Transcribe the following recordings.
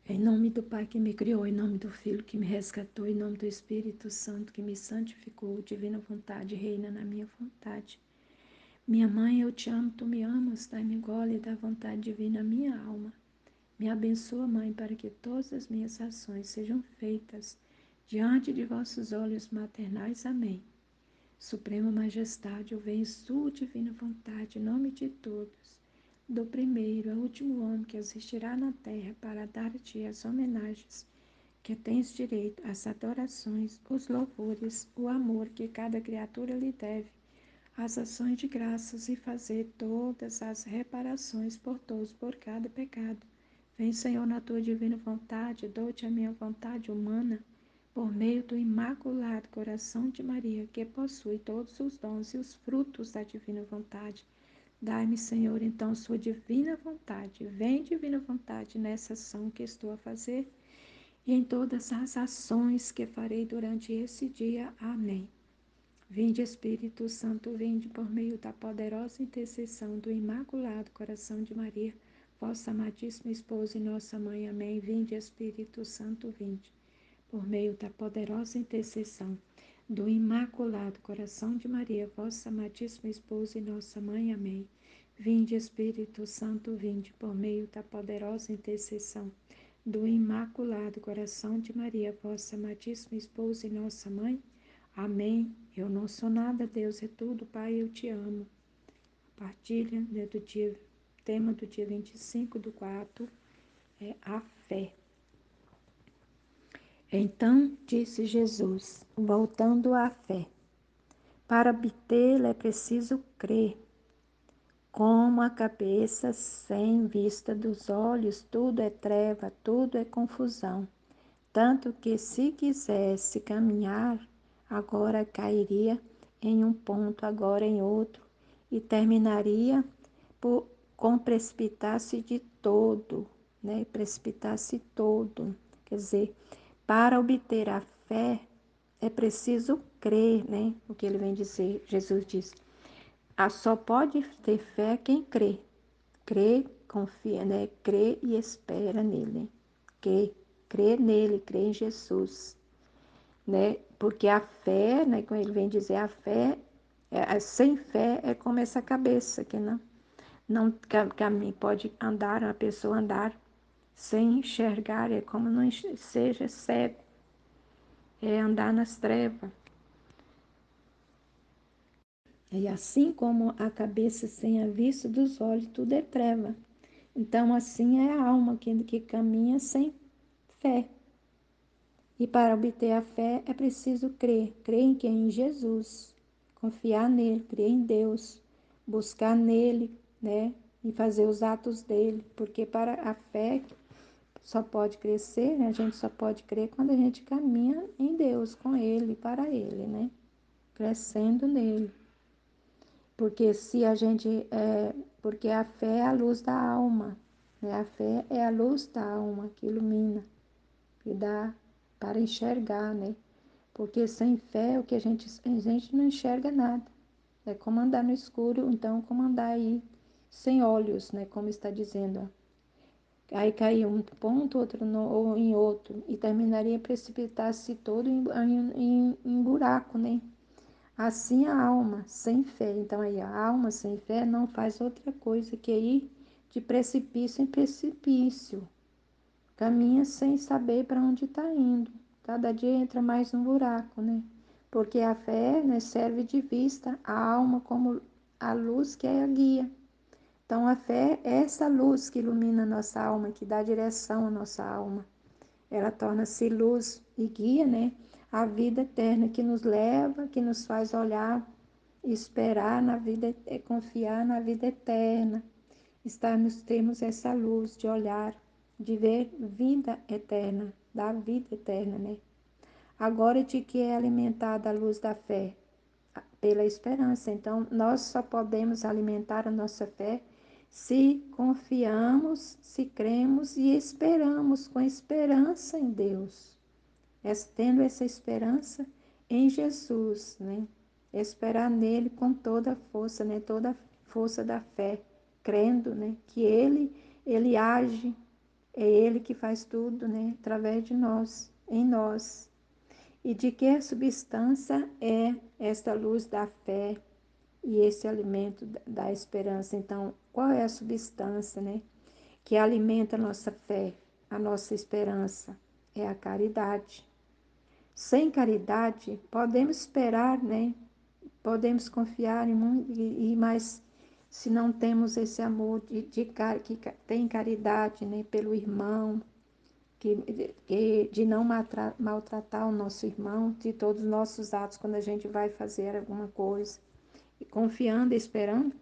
Em nome do Pai que me criou, em nome do Filho que me resgatou, em nome do Espírito Santo que me santificou, divina vontade reina na minha vontade. Minha mãe, eu te amo, tu me amas, dai-me gole da vontade divina minha alma. Me abençoa, Mãe, para que todas as minhas ações sejam feitas diante de vossos olhos maternais. Amém. Suprema Majestade, eu venho sua divina vontade, em nome de todos, do primeiro ao último homem que existirá na terra, para dar-te as homenagens que tens direito, as adorações, os louvores, o amor que cada criatura lhe deve, as ações de graças e fazer todas as reparações por todos, por cada pecado. Vem, Senhor, na tua divina vontade, dou-te a minha vontade humana, por meio do imaculado coração de Maria, que possui todos os dons e os frutos da divina vontade. Dai-me, Senhor, então, sua divina vontade. Vem, divina vontade, nessa ação que estou a fazer e em todas as ações que farei durante esse dia. Amém. Vinde, Espírito Santo, vinde por meio da poderosa intercessão do Imaculado Coração de Maria, vossa amadíssima esposa e nossa mãe. Amém. Vinde, Espírito Santo, vinde por meio da poderosa intercessão do Imaculado Coração de Maria, vossa amadíssima esposa e nossa mãe. Amém. Vinde, Espírito Santo, vinde por meio da poderosa intercessão do Imaculado Coração de Maria, vossa amadíssima esposa e nossa mãe. Amém. Eu não sou nada, Deus é tudo, Pai, eu te amo. Partilha, né, tema do dia 25/4 é a fé. Então disse Jesus, voltando à fé: para obtê-la é preciso crer. Como a cabeça sem vista dos olhos, tudo é treva, tudo é confusão. Tanto que se quisesse caminhar, agora cairia em um ponto, agora em outro, e terminaria com precipitar-se de todo, né? Precipitar-se todo. Quer dizer, para obter a fé, é preciso crer, né? O que ele vem dizer, Jesus diz. Só pode ter fé quem crê. Crê, confia, né? Crê e espera nele. Crê nele, crê em Jesus, né? Porque a fé, né? Como ele vem dizer, a fé, sem fé é como essa cabeça que não caminha, pode andar, a pessoa andar sem enxergar, é como não seja cego, é andar nas trevas. E assim como a cabeça sem a vista dos olhos, tudo é treva. Então, assim é a alma que caminha sem fé. E para obter a fé é preciso crer. Crer em quem? Em Jesus. Confiar nele, crer em Deus. Buscar nele, né? E fazer os atos dele. Porque para a fé só pode crescer, né? A gente só pode crer quando a gente caminha em Deus, com ele, para ele, né? Crescendo nele. Porque se a gente porque a fé é a luz da alma, né? A fé é a luz da alma que ilumina, que dá para enxergar, né? Porque sem fé a gente não enxerga nada. É como andar no escuro, então como andar aí sem olhos, né? Como está dizendo. Aí cair um ponto, outro ou em outro, e terminaria a precipitar-se todo em buraco, né? Assim a alma sem fé. Então aí a alma sem fé não faz outra coisa que ir de precipício em precipício. Caminha sem saber para onde está indo. Cada dia entra mais um buraco, né? Porque a fé, né, serve de vista à alma como a luz que é a guia. Então a fé é essa luz que ilumina a nossa alma, que dá direção à nossa alma. Ela torna-se luz e guia, né? A vida eterna que nos leva, que nos faz olhar, esperar na vida, confiar na vida eterna. Temos essa luz de olhar, de ver vida eterna, da vida eterna, né? Agora de que é alimentada a luz da fé? Pela esperança. Então, nós só podemos alimentar a nossa fé se confiamos, se cremos e esperamos com esperança em Deus. Tendo essa esperança em Jesus, né? Esperar nele com toda a força, né? Toda a força da fé, crendo, né? Que ele age, É Ele que faz tudo, né? Através de nós, em nós. E de que substância é esta luz da fé e esse alimento da esperança? Então, qual é a substância, né? Que alimenta a nossa fé, a nossa esperança? É a caridade. Sem caridade, podemos esperar, né? Podemos confiar em muito, mas se não temos esse amor que tem caridade, né, pelo irmão, de não maltratar o nosso irmão, de todos os nossos atos quando a gente vai fazer alguma coisa, e confiando, esperando,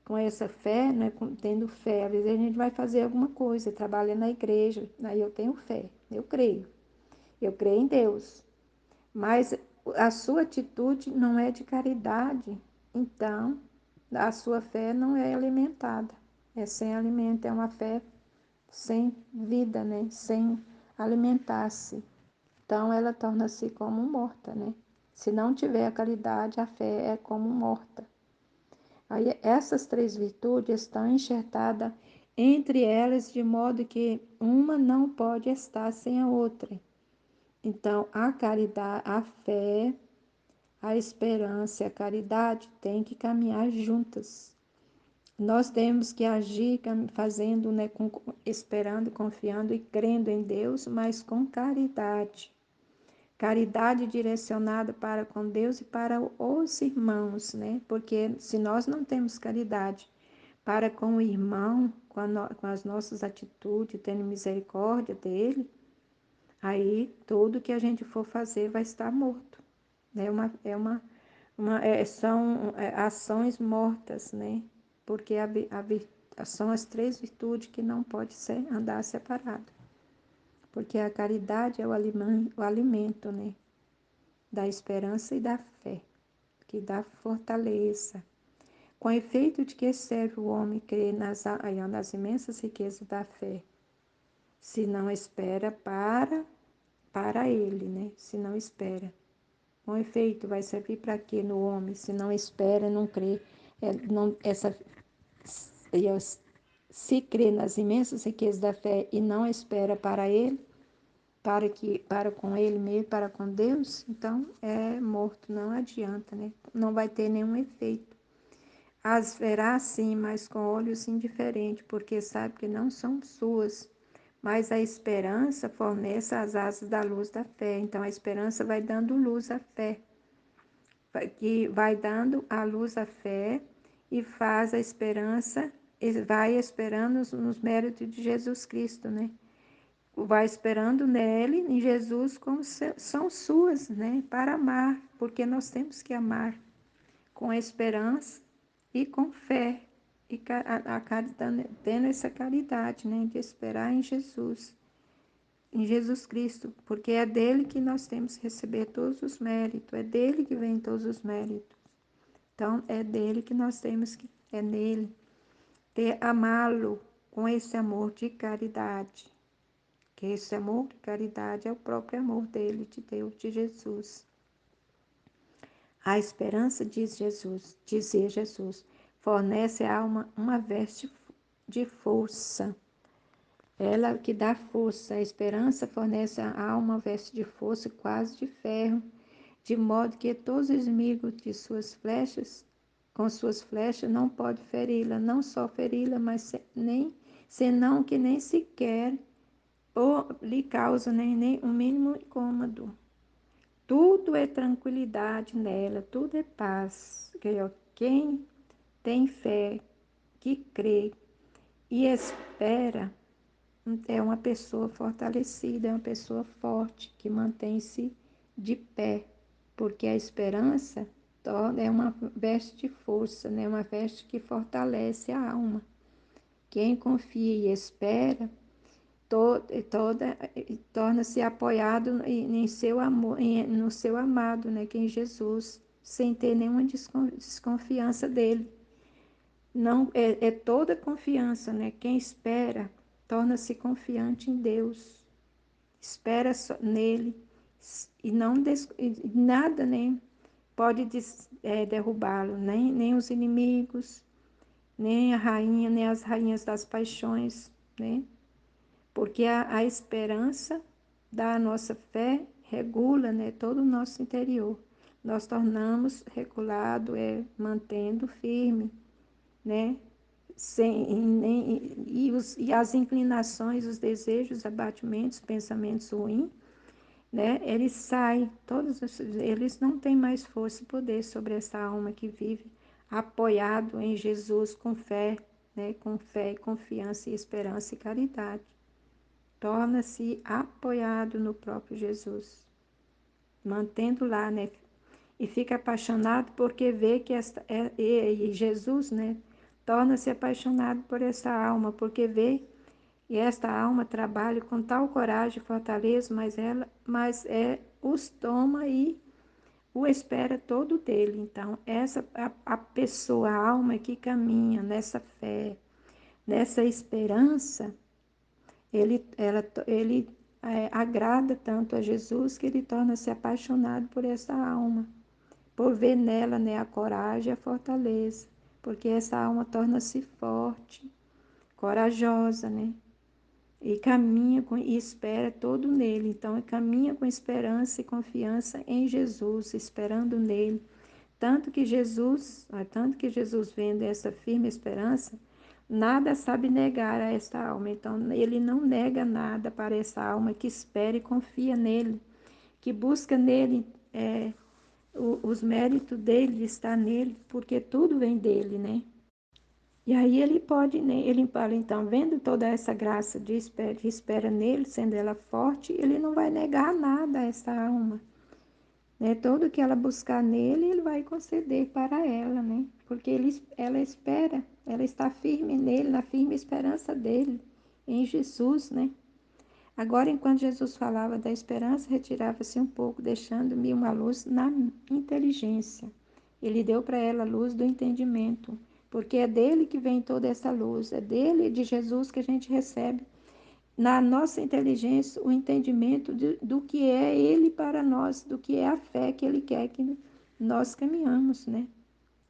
com essa fé, né, tendo fé, às vezes a gente vai fazer alguma coisa, trabalha na igreja, aí eu tenho fé, eu creio em Deus, mas a sua atitude não é de caridade, então a sua fé não é alimentada, é sem alimento, é uma fé sem vida, né? Sem alimentar-se. Então ela torna-se como morta, né? Se não tiver a caridade, a fé é como morta. Aí essas três virtudes estão enxertadas entre elas de modo que uma não pode estar sem a outra. Então a caridade, a fé, a esperança e a caridade têm que caminhar juntas. Nós temos que agir fazendo, né, esperando, confiando e crendo em Deus, mas com caridade. Caridade direcionada para com Deus e para os irmãos, né? Porque se nós não temos caridade para com o irmão, com as nossas atitudes, tendo misericórdia dele, aí tudo que a gente for fazer vai estar morto. São ações mortas, né? Porque são as três virtudes que não pode andar separado. Porque a caridade é o alimento, né? Da esperança e da fé, que dá fortaleza. Com efeito de que serve o homem crer nas imensas riquezas da fé, se não espera para ele, né? Se não espera. Com efeito, vai servir para quê no homem, se não espera, não crê, se crê nas imensas riquezas da fé e não espera para ele, para com ele mesmo, para com Deus, então é morto, não adianta, né? Não vai ter nenhum efeito. As verá sim, mas com olhos indiferentes, porque sabe que não são suas. Mas a esperança fornece as asas da luz da fé. Então a esperança vai dando luz à fé, que vai dando a luz à fé e faz a esperança, vai esperando nos méritos de Jesus Cristo, né? Vai esperando nele, em Jesus, como são suas, né? Para amar, porque nós temos que amar com esperança e com fé, e tendo essa caridade, né? De esperar em Jesus Cristo, porque é dele que nós temos que receber todos os méritos, é dele que vem todos os méritos. Então, é dele que nós temos que, é nele, amá-lo com esse amor de caridade. Que esse amor de caridade é o próprio amor dele, de Deus, de Jesus. A esperança, dizia Jesus, fornece à alma uma veste de força. Ela que dá força, a esperança fornece à alma uma veste de força quase de ferro, de modo que todos os inimigos de suas flechas, com suas flechas, não pode feri-la, não só feri-la, mas senão que nem sequer ou lhe causa nem o mínimo incômodo. Tudo é tranquilidade nela, tudo é paz. Quem tem fé, que crê e espera, é uma pessoa fortalecida, é uma pessoa forte, que mantém-se de pé, porque a esperança é uma veste de força, né? Uma veste que fortalece a alma. Quem confia e espera, torna-se apoiado em seu amor, no seu amado, né? Que é em Jesus, sem ter nenhuma desconfiança dele. Não, é toda confiança, né? Quem espera torna-se confiante em Deus, espera nele e não e nada, né? Pode derrubá-lo, nem os inimigos, nem a rainha, nem as rainhas das paixões, né? porque a esperança da nossa fé regula, né, todo o nosso interior. Nós tornamos regulado, mantendo firme, né, e as inclinações, os desejos, abatimentos, pensamentos ruins, né, eles saem, eles não têm mais força e poder sobre essa alma que vive apoiado em Jesus com fé, né, com fé, confiança e esperança e caridade. Torna-se apoiado no próprio Jesus, mantendo lá, né, e fica apaixonado porque vê que e Jesus, né, torna-se apaixonado por essa alma, porque vê e esta alma trabalha com tal coragem e fortaleza, os toma e o espera todo dele. Então, a pessoa, a alma que caminha nessa fé, nessa esperança, ele agrada tanto a Jesus que ele torna-se apaixonado por essa alma, por ver nela, né, a coragem e a fortaleza, porque essa alma torna-se forte, corajosa, né? E caminha e espera todo nele. Então, caminha com esperança e confiança em Jesus, esperando nele. Tanto que Jesus vendo essa firme esperança, nada sabe negar a esta alma. Então, ele não nega nada para essa alma que espera e confia nele, que busca nele os méritos dele, está nele, porque tudo vem dele, né? E aí ele pode, né? Ele fala, então, vendo toda essa graça de espera nele, sendo ela forte, ele não vai negar nada a essa alma, né? Tudo que ela buscar nele, ele vai conceder para ela, né? Porque ela espera, ela está firme nele, na firme esperança dele, em Jesus, né? Agora, enquanto Jesus falava da esperança, retirava-se um pouco, deixando-me uma luz na inteligência. Ele deu para ela a luz do entendimento, porque é dele que vem toda essa luz, é dele, de Jesus, que a gente recebe na nossa inteligência o entendimento do que é ele para nós, do que é a fé que ele quer que nós caminhamos, né?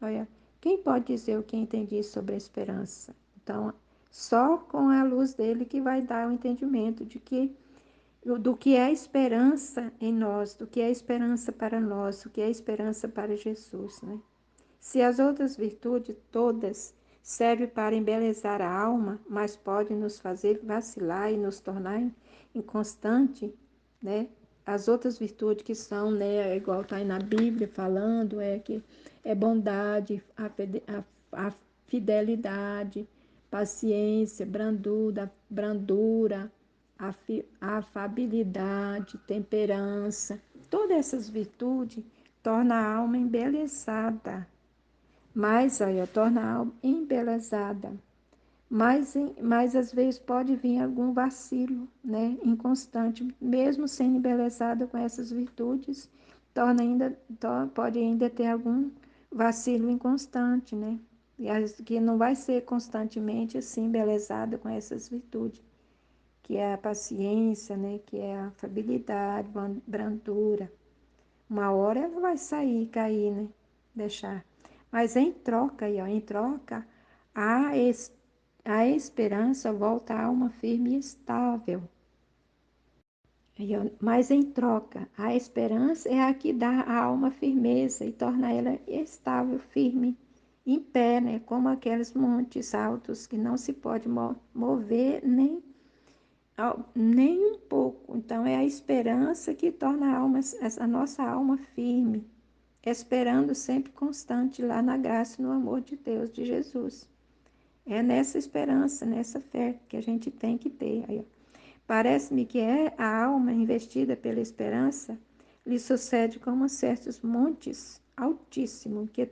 Olha, quem pode dizer o que entendi sobre a esperança? Então, só com a luz dele que vai dar o entendimento do que é a esperança em nós, do que é a esperança para nós, o que é a esperança para Jesus, né? Se as outras virtudes todas servem para embelezar a alma, mas podem nos fazer vacilar e nos tornar inconstante, né? As outras virtudes que são, né, igual está aí na Bíblia falando, que é bondade, a fidelidade, paciência, brandura, a afabilidade, temperança. Todas essas virtudes tornam a alma embelezada, mas olha, torna a alma embelezada. Mas às vezes pode vir algum vacilo, né? Inconstante, mesmo sendo embelezada com essas virtudes, pode ainda ter algum vacilo inconstante, né? Que não vai ser constantemente assim embelezada com essas virtudes, que é a paciência, né? Que é a afabilidade, brandura. Uma hora ela vai sair, cair, né? Deixar. Mas em troca, aí, ó, em troca, a, es, a esperança volta à alma firme e estável. Aí, ó, mas em troca, a esperança é a que dá à alma firmeza e torna ela estável, firme, em pé, né? Como aqueles montes altos que não se pode mover nem um pouco. Então, é a esperança que torna a nossa alma firme, esperando sempre constante lá na graça e no amor de Deus, de Jesus. É nessa esperança, nessa fé que a gente tem que ter. Aí, parece-me que é a alma investida pela esperança lhe sucede como certos montes altíssimos, que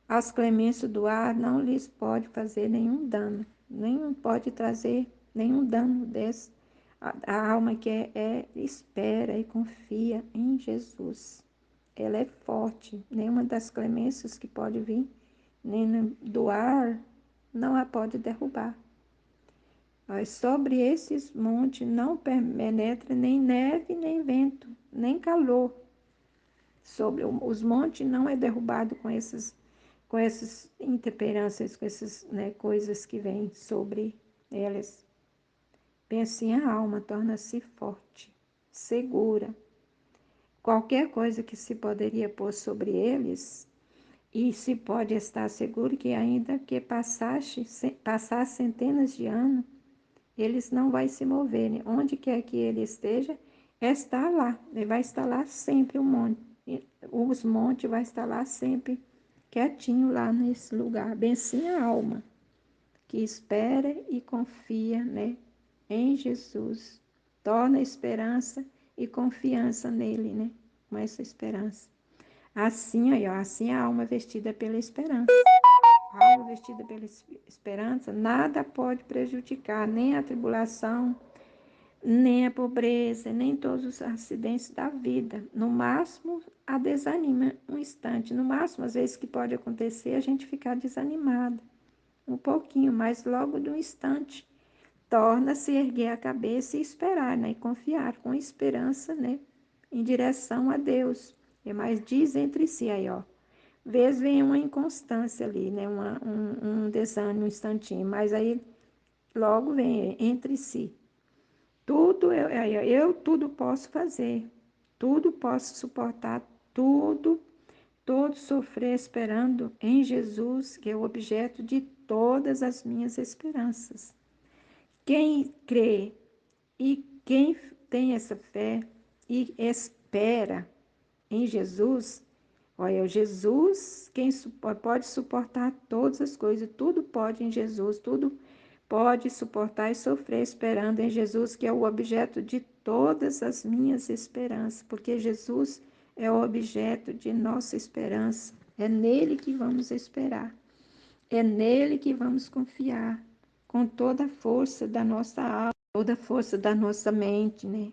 as clemências do ar não lhes pode fazer nenhum dano, nenhum pode trazer nenhum dano desse. A alma que espera e confia em Jesus. Ela é forte, nenhuma das clemências que pode vir, nem do ar, não a pode derrubar. Mas sobre esses montes não penetra nem neve, nem vento, nem calor. Sobre os montes não é derrubado com essas intemperâncias, com essas, né, coisas que vêm sobre Eles, bem assim, a alma torna-se forte, segura. Qualquer coisa que se poderia pôr sobre eles, e se pode estar seguro que ainda que passar centenas de anos, eles não vai se mover, né? Onde quer que ele esteja, está lá. Ele vai estar lá sempre, o monte. Os montes vai estar lá sempre, quietinho lá nesse lugar. Bem assim a alma, que espera e confia, né, em Jesus. Torna esperança e confiança nele, né? Com essa esperança. Assim, aí, ó, assim a alma vestida pela esperança. A alma vestida pela esperança, nada pode prejudicar, nem a tribulação, nem a pobreza, nem todos os acidentes da vida. No máximo, a desanima um instante. No máximo, às vezes que pode acontecer, a gente ficar desanimado um pouquinho, mas logo de um instante, torna-se erguer a cabeça e esperar, né? E confiar com esperança, né? Em direção a Deus. E mais diz entre si aí, ó. Vez vem uma inconstância ali, né? Um desânimo, um instantinho, mas aí logo vem entre si. Tudo eu tudo posso fazer, tudo posso suportar, todo sofrer esperando em Jesus, que é o objeto de todas as minhas esperanças. Quem crê e quem tem essa fé e espera em Jesus, olha, Jesus, quem pode suportar todas as coisas, tudo pode em Jesus, tudo pode suportar e sofrer esperando em Jesus, que é o objeto de todas as minhas esperanças, porque Jesus é o objeto de nossa esperança. É nele que vamos esperar, é nele que vamos confiar, com toda a força da nossa alma, toda a força da nossa mente, né?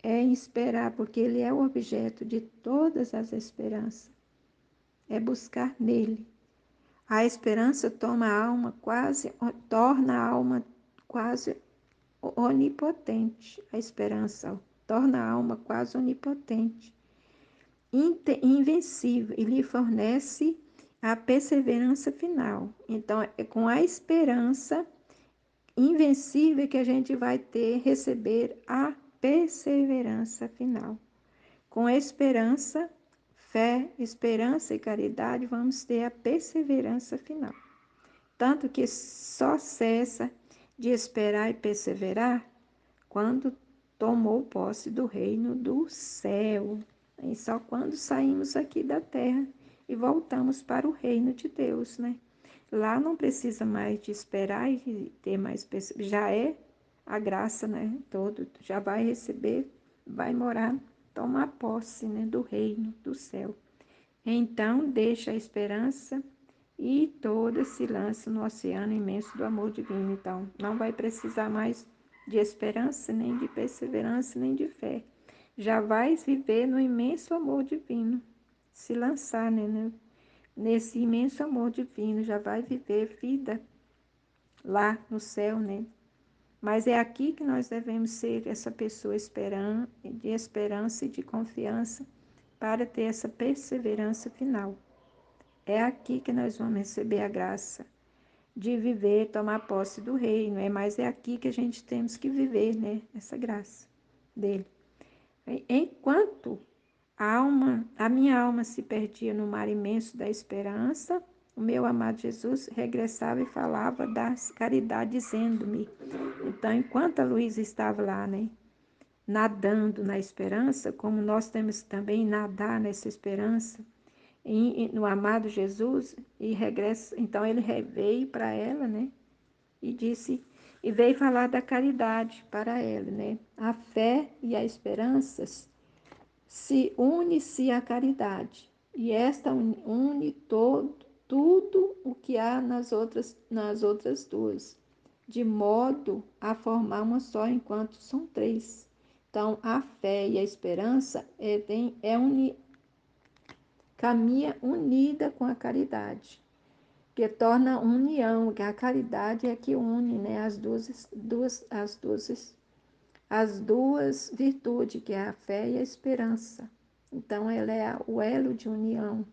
É em esperar, porque ele é o objeto de todas as esperanças. É buscar nele. A esperança torna a alma quase onipotente. A esperança torna a alma quase onipotente, invencível, e lhe fornece a perseverança final. Então, é com a esperança invencível que a gente vai receber a perseverança final. Com esperança, fé, esperança e caridade, vamos ter a perseverança final. Tanto que só cessa de esperar e perseverar quando tomou posse do reino do céu. E só quando saímos aqui da terra e voltamos para o reino de Deus, né? Lá não precisa mais de esperar e ter mais, já é a graça, né? Todo, já vai receber, vai morar, tomar posse, né? Do reino do céu. Então, deixa a esperança e todo se lança no oceano imenso do amor divino. Então, não vai precisar mais de esperança, nem de perseverança, nem de fé. Já vai viver no imenso amor divino, se lançar, né? Nesse imenso amor divino, já vai viver vida lá no céu, né? Mas é aqui que nós devemos ser essa pessoa de esperança e de confiança para ter essa perseverança final. É aqui que nós vamos receber a graça de viver, tomar posse do reino. Mas é aqui que a gente temos que viver, né? Essa graça dele. Enquanto a minha alma se perdia no mar imenso da esperança, o meu amado Jesus regressava e falava da caridade, dizendo-me. Então, enquanto a Luísa estava lá, né, nadando na esperança, como nós temos que também nadar nessa esperança, no amado Jesus, e regressa, então ele veio para ela, né, e disse, e veio falar da caridade para ela, né, a fé e a esperança se une-se à caridade, e esta une tudo o que há nas outras duas, de modo a formar uma só, enquanto são três. Então, a fé e a esperança caminha unida com a caridade, que torna união, que a caridade é que une, né, as duas virtudes, que é a fé e a esperança. Então, ela é o elo de união,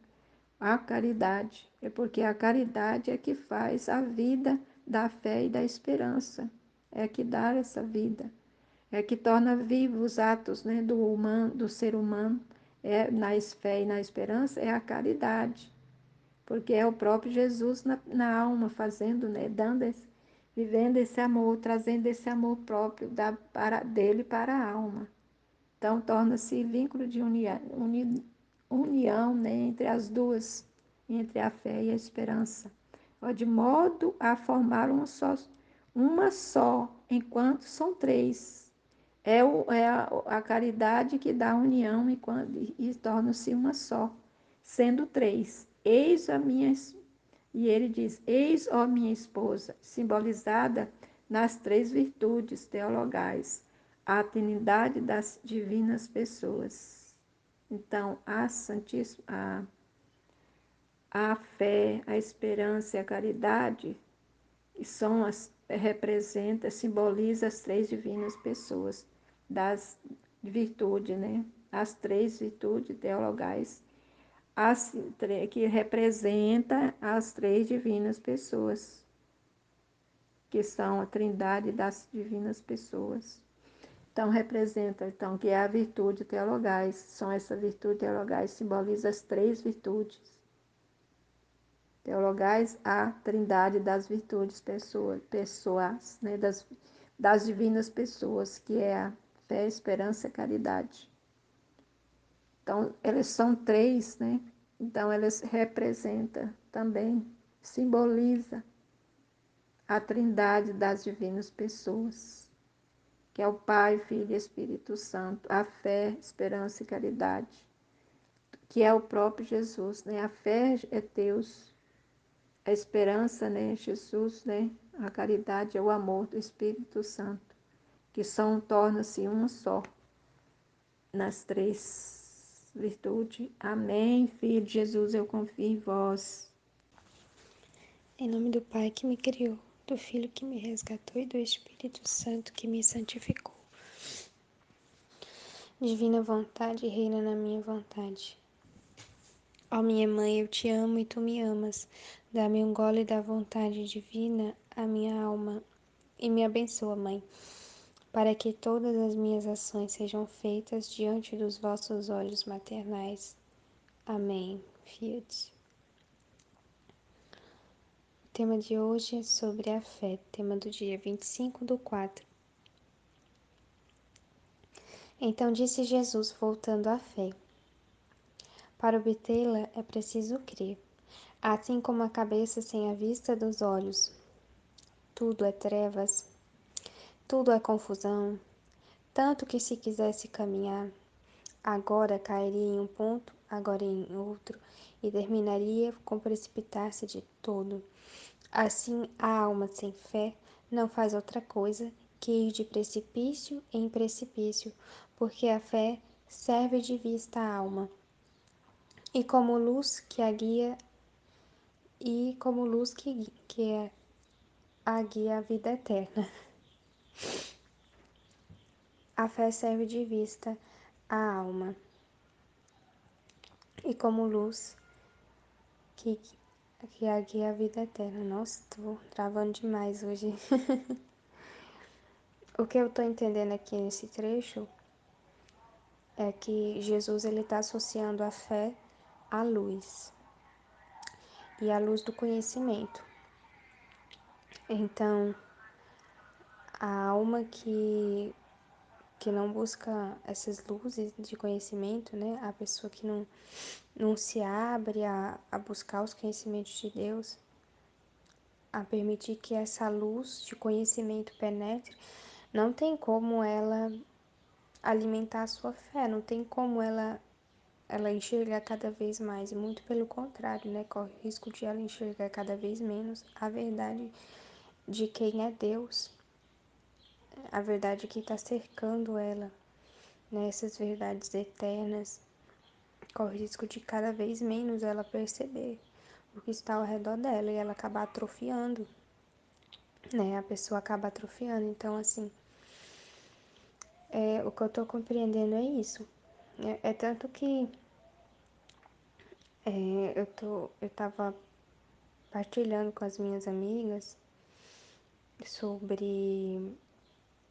a caridade. É porque a caridade é que faz a vida da fé e da esperança. É que dá essa vida. É que torna vivos os atos, né, do ser humano. Na fé e na esperança é a caridade. Porque é o próprio Jesus na alma fazendo, né, vivendo esse amor, trazendo esse amor próprio dele para a alma. Então, torna-se vínculo de união, né, entre as duas, entre a fé e a esperança, de modo a formar uma só, enquanto são três. É a caridade que dá a união e torna-se uma só, sendo três. E ele diz: Eis, ó minha esposa, simbolizada nas três virtudes teologais, a Trindade das divinas pessoas. Então, a fé, a esperança e a caridade simboliza as três divinas pessoas das virtudes, né? As três virtudes teologais que representa as três divinas pessoas, que são a trindade das divinas pessoas. Então, representa, então, que é a virtude teologais. São essas virtudes teologais, simboliza as três virtudes teologais, a trindade das virtudes pessoas, né, das divinas pessoas, que é a fé, esperança e caridade. Então, elas são três, né? Então, elas representam também, simboliza a trindade das divinas pessoas, que é o Pai, Filho e Espírito Santo, a fé, esperança e caridade, que é o próprio Jesus, né? A fé é Deus, a esperança, né? Jesus, né? A caridade é o amor do Espírito Santo, que torna-se um só nas três virtudes. Amém, Filho de Jesus, eu confio em vós. Em nome do Pai que me criou, do Filho que me resgatou e do Espírito Santo que me santificou. Divina vontade, reina na minha vontade. Ó minha mãe, eu te amo e tu me amas. Dá-me um gole da vontade divina à minha alma e me abençoa, Mãe, para que todas as minhas ações sejam feitas diante dos vossos olhos maternais. Amém. Fiat. O tema de hoje é sobre a fé, tema do dia 25/4. Então disse Jesus, voltando à fé: para obtê-la é preciso crer, assim como a cabeça sem a vista dos olhos. Tudo é trevas, tudo é confusão, tanto que se quisesse caminhar, agora cairia em um ponto, agora em outro, e terminaria com precipitar-se de todo. Assim, a alma sem fé não faz outra coisa que ir de precipício em precipício, porque a fé serve de vista à alma, e como luz que a guia, a guia à vida eterna. A fé serve de vista à alma, e como luz que, que a guia à vida eterna. Nossa, tô travando demais hoje. O que eu tô entendendo aqui nesse trecho é que Jesus ele está associando a fé à luz e à luz do conhecimento. Então, a alma que não busca essas luzes de conhecimento, né? A pessoa que não se abre a buscar os conhecimentos de Deus, a permitir que essa luz de conhecimento penetre, não tem como ela alimentar a sua fé, não tem como ela enxergar cada vez mais, e muito pelo contrário, né? Corre o risco de ela enxergar cada vez menos a verdade de quem é Deus, a verdade que está cercando ela, né? Essas verdades eternas, corre o risco de cada vez menos ela perceber o que está ao redor dela e ela acabar atrofiando, né? A pessoa acaba atrofiando. Então, assim, o que eu tô compreendendo é isso. É tanto que eu tava partilhando com as minhas amigas sobre,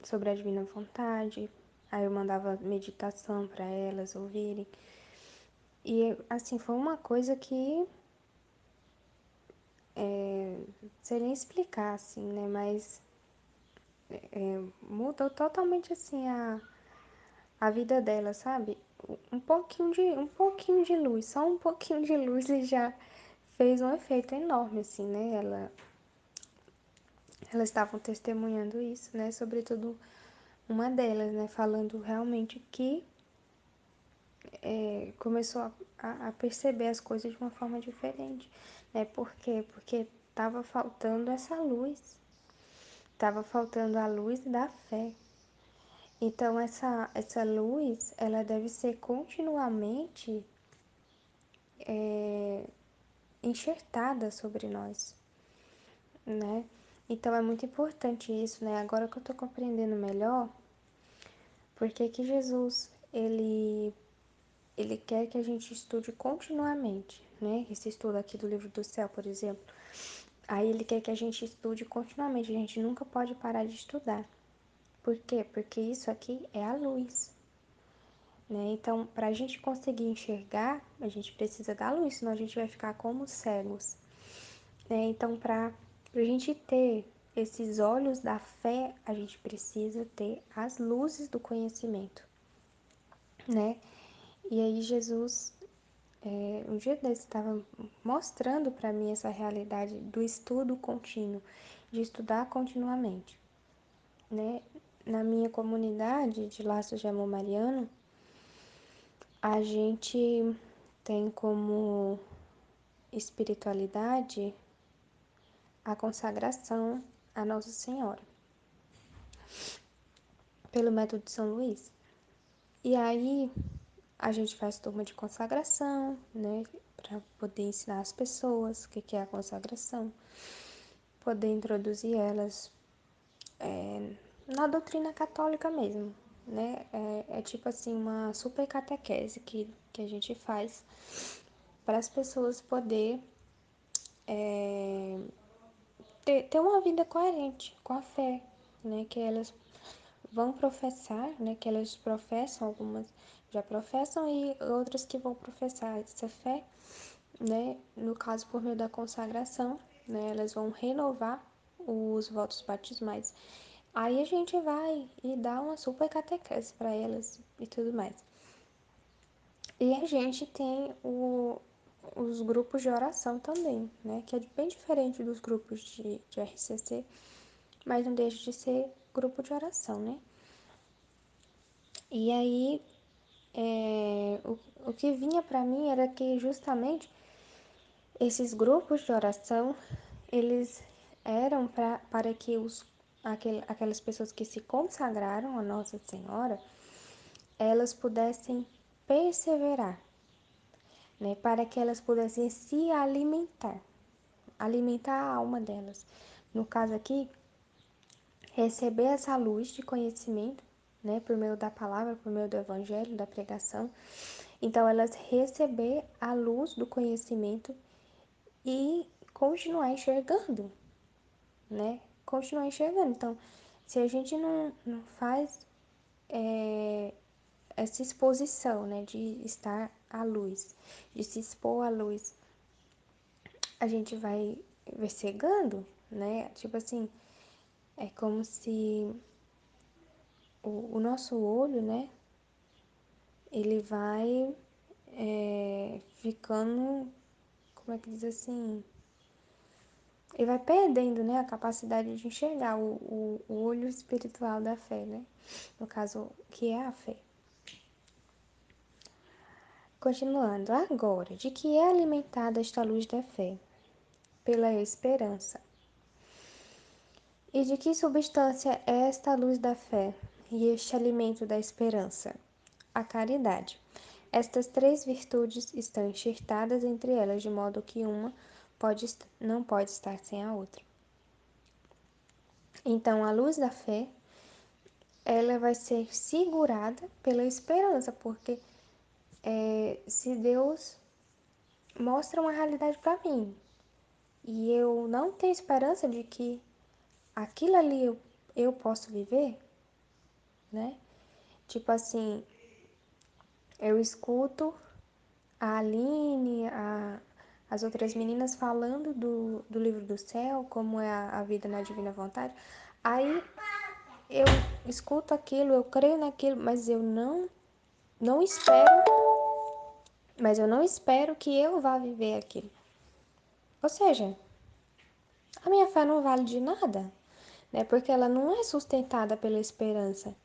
sobre a divina vontade. Aí eu mandava meditação para elas ouvirem. E assim, foi uma coisa que sei nem explicar, assim, né? Mas mudou totalmente assim a vida dela, sabe? Um pouquinho de luz, só um pouquinho de luz e já fez um efeito enorme, assim, né? Elas estavam testemunhando isso, né? Sobretudo uma delas, né? Falando realmente que começou a perceber as coisas de uma forma diferente, né? Por quê? Porque estava faltando essa luz, estava faltando a luz da fé. Então essa luz, ela deve ser continuamente enxertada sobre nós, né? Então é muito importante isso, né? Agora que eu tô compreendendo melhor, porque que Jesus, ele quer que a gente estude continuamente, né? Esse estudo aqui do livro do céu, por exemplo. Aí ele quer que a gente estude continuamente, a gente nunca pode parar de estudar. Por quê? Porque isso aqui é a luz, né? Então, para a gente conseguir enxergar, a gente precisa da luz, senão a gente vai ficar como cegos, né? Então, para a gente ter esses olhos da fé, a gente precisa ter as luzes do conhecimento, né? E aí Jesus, um dia desse, estava mostrando para mim essa realidade do estudo contínuo, de estudar continuamente, né? Na minha comunidade de Laços de Amor Mariano, a gente tem como espiritualidade a consagração a Nossa Senhora, pelo método de São Luís. E aí a gente faz turma de consagração, né, para poder ensinar as pessoas o que é a consagração, poder introduzir elas na doutrina católica mesmo, né? É tipo assim uma super catequese que a gente faz para as pessoas poder ter uma vida coerente com a fé, né? Que elas vão professar, né? Que elas professam, algumas já professam e outras que vão professar essa fé, né? No caso, por meio da consagração, né? Elas vão renovar os votos batismais. Aí a gente vai e dá uma super catequese para elas e tudo mais. E a gente tem os grupos de oração também, né? Que é bem diferente dos grupos de RCC, mas não deixa de ser grupo de oração, né? E aí, o que vinha para mim era que justamente esses grupos de oração, eles eram para que aquelas pessoas que se consagraram a Nossa Senhora, elas pudessem perseverar, né? Para que elas pudessem se alimentar a alma delas. No caso aqui, receber essa luz de conhecimento, né, por meio da palavra, por meio do evangelho, da pregação. Então, elas receber a luz do conhecimento e continuar enxergando, né? Continuar enxergando. Então, se a gente não faz essa exposição, né, de estar à luz, de se expor à luz, a gente vai cegando, né? Tipo assim, é como se o nosso olho, né, ele vai ficando, como é que diz assim? Ele vai perdendo, né, a capacidade de enxergar o olho espiritual da fé, né? No caso, que é a fé. Continuando, agora, de que é alimentada esta luz da fé? Pela esperança. E de que substância é esta luz da fé e este alimento da esperança? A caridade. Estas três virtudes estão enxertadas entre elas, de modo que uma não pode estar sem a outra. Então, a luz da fé, ela vai ser segurada pela esperança, porque se Deus mostra uma realidade para mim e eu não tenho esperança de que aquilo ali eu posso viver, né? Tipo assim, eu escuto a Aline, as outras meninas falando do livro do céu, como é a vida na divina vontade. Aí eu escuto aquilo, eu creio naquilo, não espero, mas eu não espero que eu vá viver aquilo. Ou seja, a minha fé não vale de nada, né? Porque ela não é sustentada pela esperança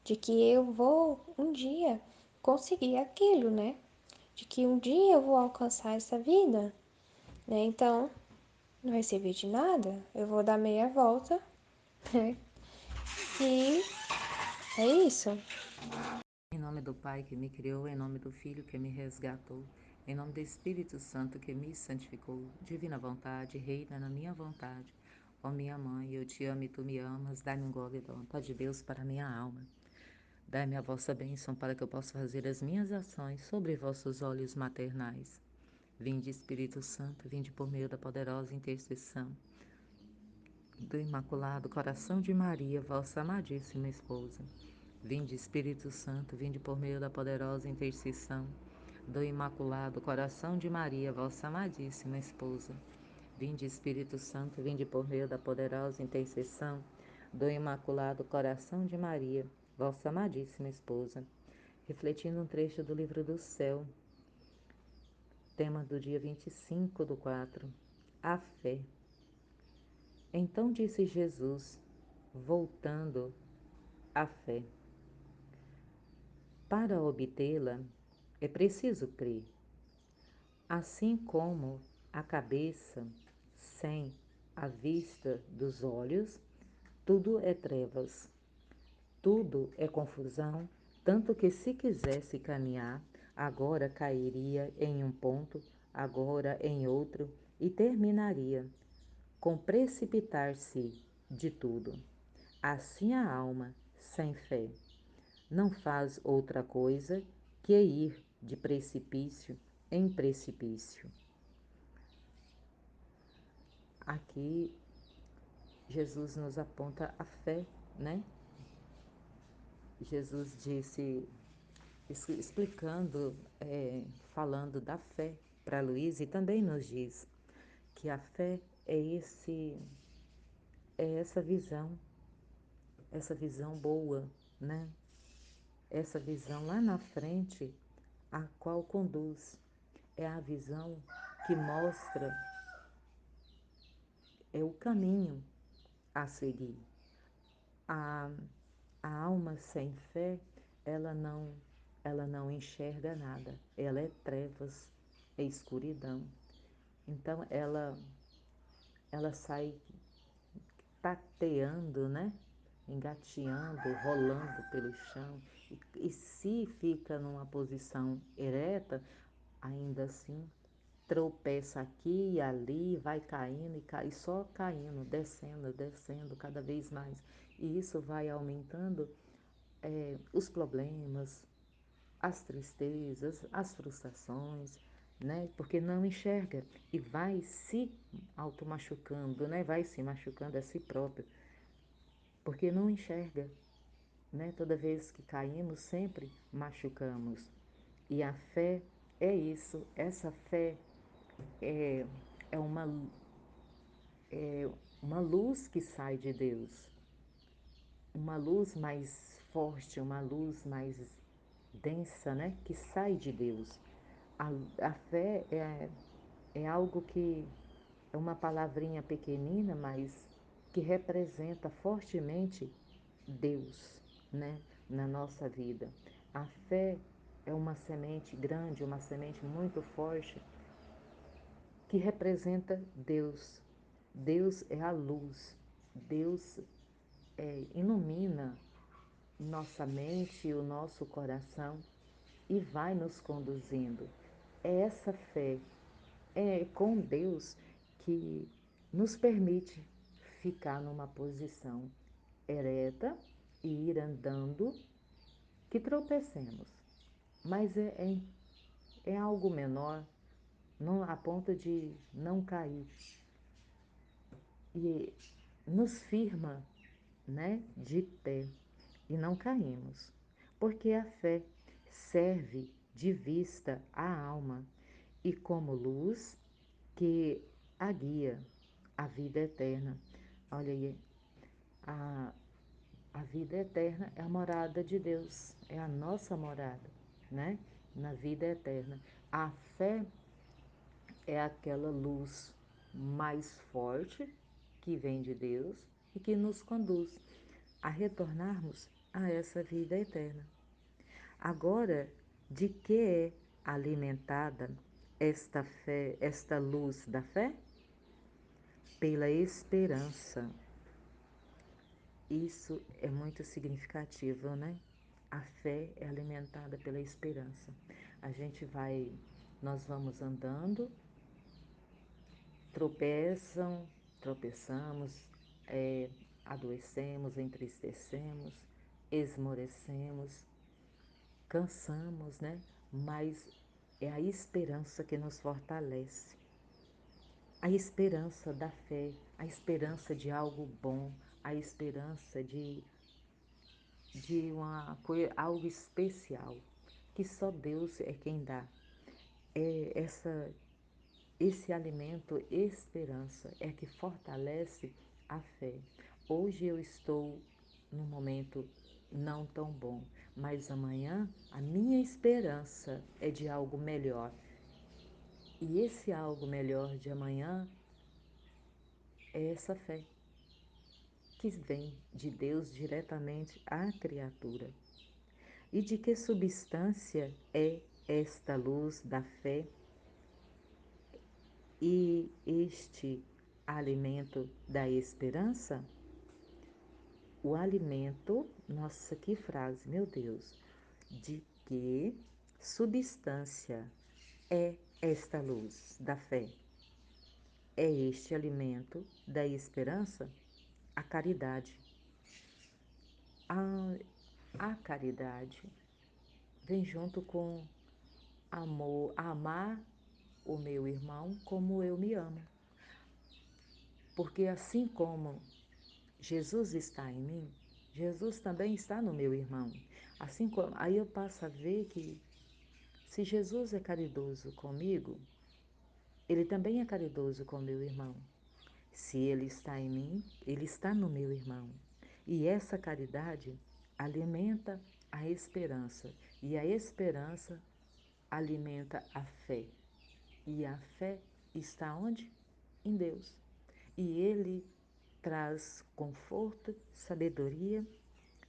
de que eu vou um dia conseguir aquilo, né? De que um dia eu vou alcançar essa vida, né? Então, não vai servir de nada. Eu vou dar meia volta, né? E é isso. Em nome do Pai que me criou, em nome do Filho que me resgatou, em nome do Espírito Santo que me santificou, divina vontade, reina na minha vontade. Ó minha mãe, eu te amo e tu me amas, dai-me um gole da vontade de Deus para a minha alma. Dai-me a vossa bênção para que eu possa fazer as minhas ações sobre vossos olhos maternais. Vinde, Espírito Santo, vinde por meio da poderosa intercessão do Imaculado Coração de Maria, vossa amadíssima esposa. Vinde, Espírito Santo, vinde por meio da poderosa intercessão do Imaculado Coração de Maria, vossa amadíssima esposa. Vinde, Espírito Santo, vinde por meio da poderosa intercessão do Imaculado Coração de Maria, vossa amadíssima esposa. Refletindo um trecho do livro do céu, tema do dia 25/4, a fé. Então disse Jesus, voltando à fé: para obtê-la é preciso crer. Assim como a cabeça sem a vista dos olhos, tudo é trevas, tudo é confusão, tanto que se quisesse caminhar, agora cairia em um ponto, agora em outro, e terminaria com precipitar-se de tudo. Assim a alma, sem fé, não faz outra coisa que ir de precipício em precipício. Aqui Jesus nos aponta a fé, né? Jesus disse, explicando, falando da fé para Luiz, e também nos diz que a fé é essa visão boa, né? Essa visão lá na frente, a qual conduz. É a visão que mostra o caminho a seguir. A, a alma sem fé, ela não, ela não enxerga nada. Ela é trevas, é escuridão. Então ela sai tateando, né? Engateando, rolando pelo chão. E se fica numa posição ereta, ainda assim tropeça aqui e ali, vai caindo e só caindo, descendo, descendo cada vez mais. E isso vai aumentando os problemas, as tristezas, as frustrações, né? Porque não enxerga e vai se automachucando, né? Vai se machucando a si próprio, porque não enxerga, né? Toda vez que caímos, sempre machucamos. E a fé é isso, essa fé é, é uma luz que sai de Deus, uma luz mais forte, uma luz mais densa, né? Que sai de Deus. A fé é algo que é uma palavrinha pequenina, mas que representa fortemente Deus, né? Na nossa vida. A fé é uma semente grande, uma semente muito forte que representa Deus. Deus é a luz. Deus ilumina nossa mente e o nosso coração e vai nos conduzindo. É essa fé, é com Deus que nos permite ficar numa posição ereta e ir andando, que tropecemos. Mas é algo menor, não, a ponto de não cair. E nos firma, né, de pé e não caímos, porque a fé serve de vista à alma e como luz que a guia à vida eterna. Olha aí, a, a vida eterna é a morada de Deus, é a nossa morada, né? Na vida eterna. A fé é aquela luz mais forte que vem de Deus e que nos conduz a retornarmos a essa vida eterna. Agora, de que é alimentada esta fé, esta luz da fé? Pela esperança. Isso é muito significativo, né? A fé é alimentada pela esperança. A gente vai, nós vamos andando, tropeçam, tropeçamos, é, adoecemos, entristecemos, esmorecemos, cansamos, né? Mas é a esperança que nos fortalece. A esperança da fé, a esperança de algo bom, a esperança de algo especial, que só Deus é quem dá. É esse alimento, esperança, é que fortalece a fé. Hoje eu estou num momento não tão bom, mas amanhã a minha esperança é de algo melhor. E esse algo melhor de amanhã é essa fé que vem de Deus diretamente à criatura. E de que substância é esta luz da fé e este alimento da esperança? O alimento, nossa, que frase, meu Deus! De que substância é esta luz da fé? É este alimento da esperança? A caridade. A, a caridade vem junto com amor, amar o meu irmão como eu me amo. Porque assim como Jesus está em mim, Jesus também está no meu irmão. Assim como, aí eu passo a ver que se Jesus é caridoso comigo, ele também é caridoso com meu irmão. Se ele está em mim, ele está no meu irmão. E essa caridade alimenta a esperança. E a esperança alimenta a fé. E a fé está onde? Em Deus. E Ele traz conforto, sabedoria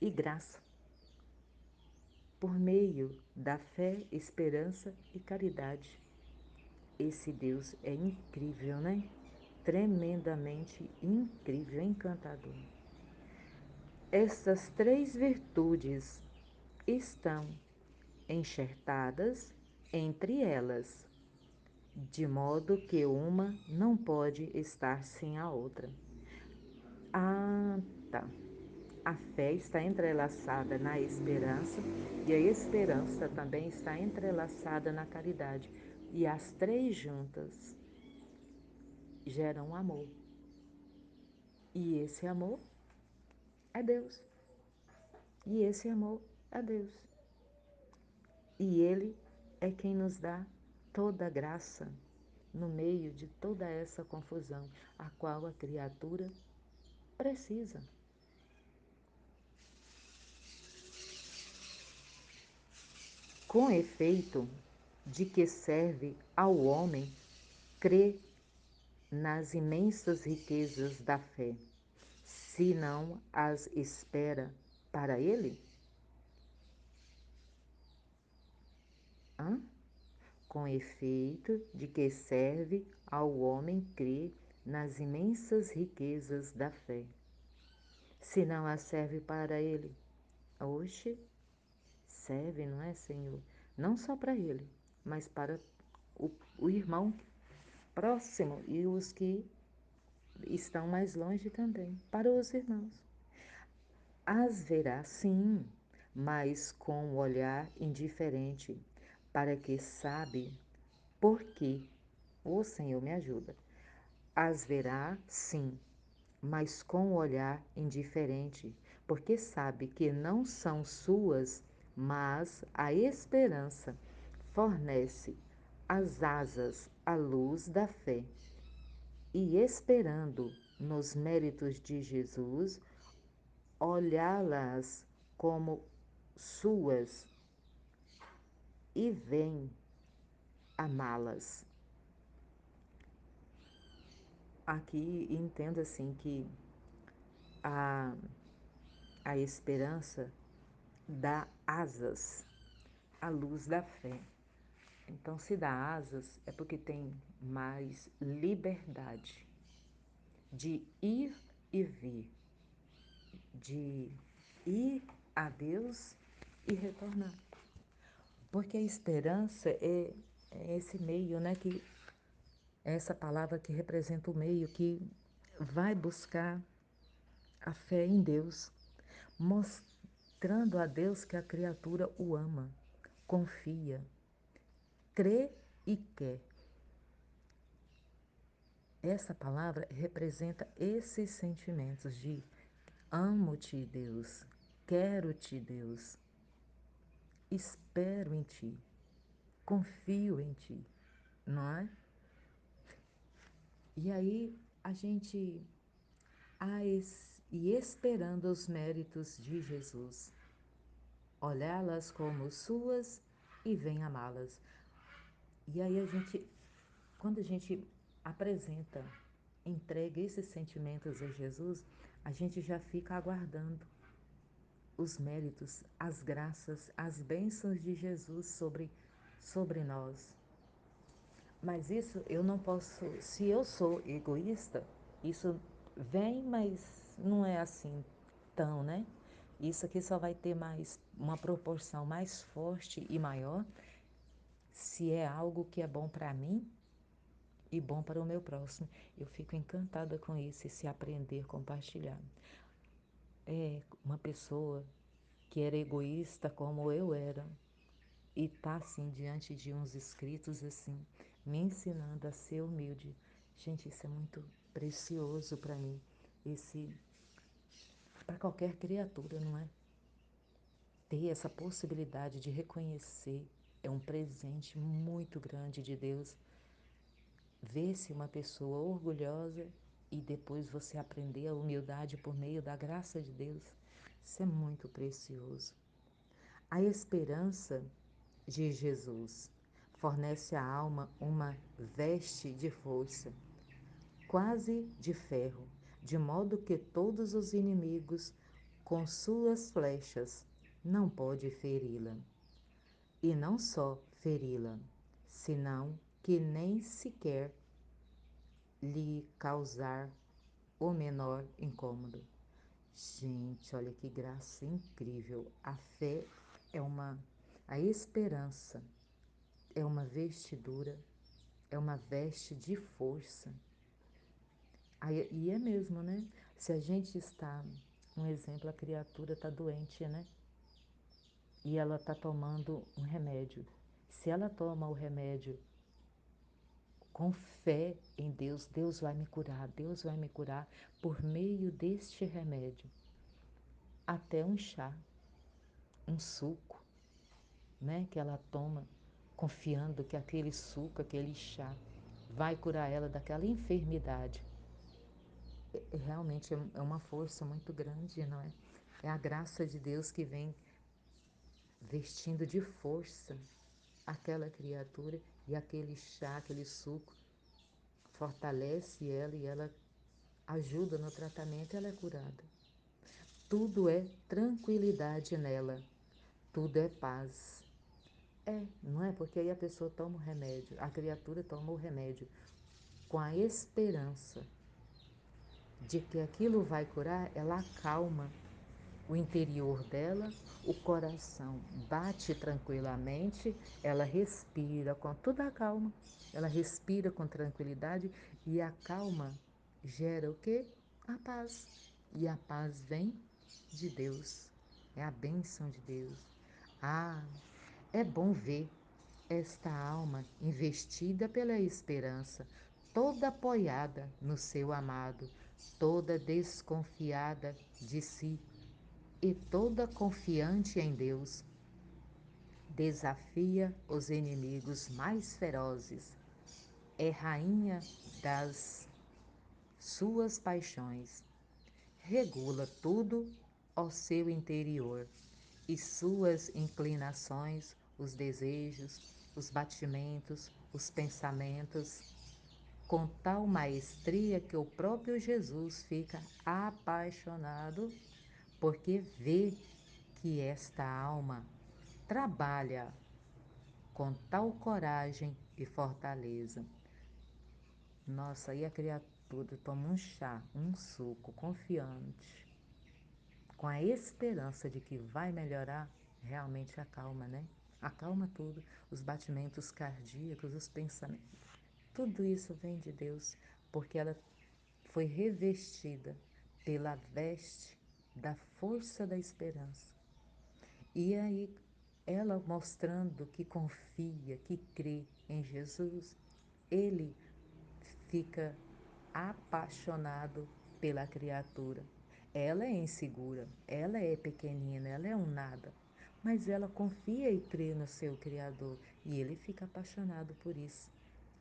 e graça. Por meio da fé, esperança e caridade. Esse Deus é incrível, né? Tremendamente incrível, encantador. Estas três virtudes estão enxertadas entre elas, de modo que uma não pode estar sem a outra. Ah, tá. A fé está entrelaçada na esperança e a esperança também está entrelaçada na caridade. E as três juntas geram amor. E esse amor é Deus. E esse amor é Deus. E Ele é quem nos dá toda a graça no meio de toda essa confusão, a qual a criatura precisa. Com efeito, de que serve ao homem crer nas imensas riquezas da fé, se não as espera para ele? Hã? Com efeito, de que serve ao homem crer nas imensas riquezas da fé, se não as serve para ele? Oxe, serve, não é, Senhor? Não só para ele, mas para o irmão próximo e os que estão mais longe também, para os irmãos. As verá sim, mas com um olhar indiferente, para que sabe por quê. O Senhor me ajuda. As verá sim, mas com o olhar indiferente, porque sabe que não são suas, mas a esperança fornece as asas à luz da fé. E esperando nos méritos de Jesus, olhá-las como suas e vem amá-las. Aqui entendo assim que a, a esperança dá asas à luz da fé. Então, se dá asas, é porque tem mais liberdade de ir e vir, de ir a Deus e retornar. Porque a esperança é esse meio, né? Que é essa palavra que representa o meio que vai buscar a fé em Deus, mostrando a Deus que a criatura o ama, confia, crê e quer. Essa palavra representa esses sentimentos de amo-te, Deus, quero-te, Deus, espero em ti, confio em ti, não é? E aí a gente e esperando os méritos de Jesus, olhá-las como suas e vem amá-las. E aí quando a gente apresenta, entrega esses sentimentos a Jesus, a gente já fica aguardando os méritos, as graças, as bênçãos de Jesus sobre nós. Mas isso eu não posso, se eu sou egoísta, isso vem, mas não é assim tão, né? Isso aqui só vai ter mais uma proporção mais forte e maior se é algo que é bom para mim e bom para o meu próximo. Eu fico encantada com isso e se aprender, compartilhar. É uma pessoa que era egoísta como eu era e tá assim diante de uns escritos assim, me ensinando a ser humilde. Gente, isso é muito precioso para mim. Esse para qualquer criatura, não é? Ter essa possibilidade de reconhecer é um presente muito grande de Deus. Ver-se uma pessoa orgulhosa e depois você aprender a humildade por meio da graça de Deus, isso é muito precioso. A esperança de Jesus fornece à alma uma veste de força, quase de ferro, de modo que todos os inimigos, com suas flechas, não pode feri-la. E não só feri-la, senão que nem sequer lhe causar o menor incômodo. Gente, olha que graça incrível. A fé é a esperança é uma vestidura, é uma veste de força. Aí, e é mesmo, né? Se a gente está, um exemplo, a criatura está doente, né? E ela está tomando um remédio. Se ela toma o remédio com fé em Deus, Deus vai me curar, Deus vai me curar por meio deste remédio. Até um chá, um suco, né, que ela toma, confiando que aquele suco, aquele chá, vai curar ela daquela enfermidade. Realmente é uma força muito grande, não é? É a graça de Deus que vem vestindo de força aquela criatura e aquele chá, aquele suco, fortalece ela e ela ajuda no tratamento e ela é curada. Tudo é tranquilidade nela, tudo é paz. É, não é? Porque aí a pessoa toma o remédio, a criatura toma o remédio com a esperança de que aquilo vai curar, ela acalma o interior dela, o coração bate tranquilamente, ela respira com toda a calma, ela respira com tranquilidade e a calma gera o quê? A paz. E a paz vem de Deus, é a bênção de Deus. Ah, é bom ver esta alma investida pela esperança, toda apoiada no seu amado, toda desconfiada de si e toda confiante em Deus, desafia os inimigos mais ferozes, é rainha das suas paixões, regula tudo ao seu interior e suas inclinações, os desejos, os batimentos, os pensamentos, com tal maestria que o próprio Jesus fica apaixonado, porque vê que esta alma trabalha com tal coragem e fortaleza. Nossa, aí a criatura toma um chá, um suco, confiante, com a esperança de que vai melhorar, realmente acalma, né? Acalma tudo, os batimentos cardíacos, os pensamentos. Tudo isso vem de Deus, porque ela foi revestida pela veste da força da esperança. E aí, ela mostrando que confia, que crê em Jesus, ele fica apaixonado pela criatura. Ela é insegura, ela é pequenina, ela é um nada, mas ela confia e crê no seu Criador e ele fica apaixonado por isso.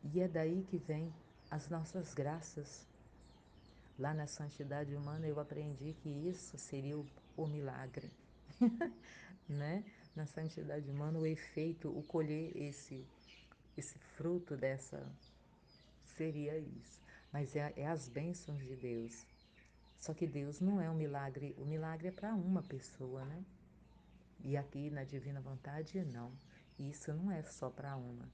E é daí que vem as nossas graças. Lá na santidade humana eu aprendi que isso seria o milagre, né? Na santidade humana o efeito, o colher esse fruto dessa seria isso. Mas é as bênçãos de Deus. Só que Deus não é um milagre, o milagre é para uma pessoa, né? E aqui na divina vontade não. Isso não é só para uma,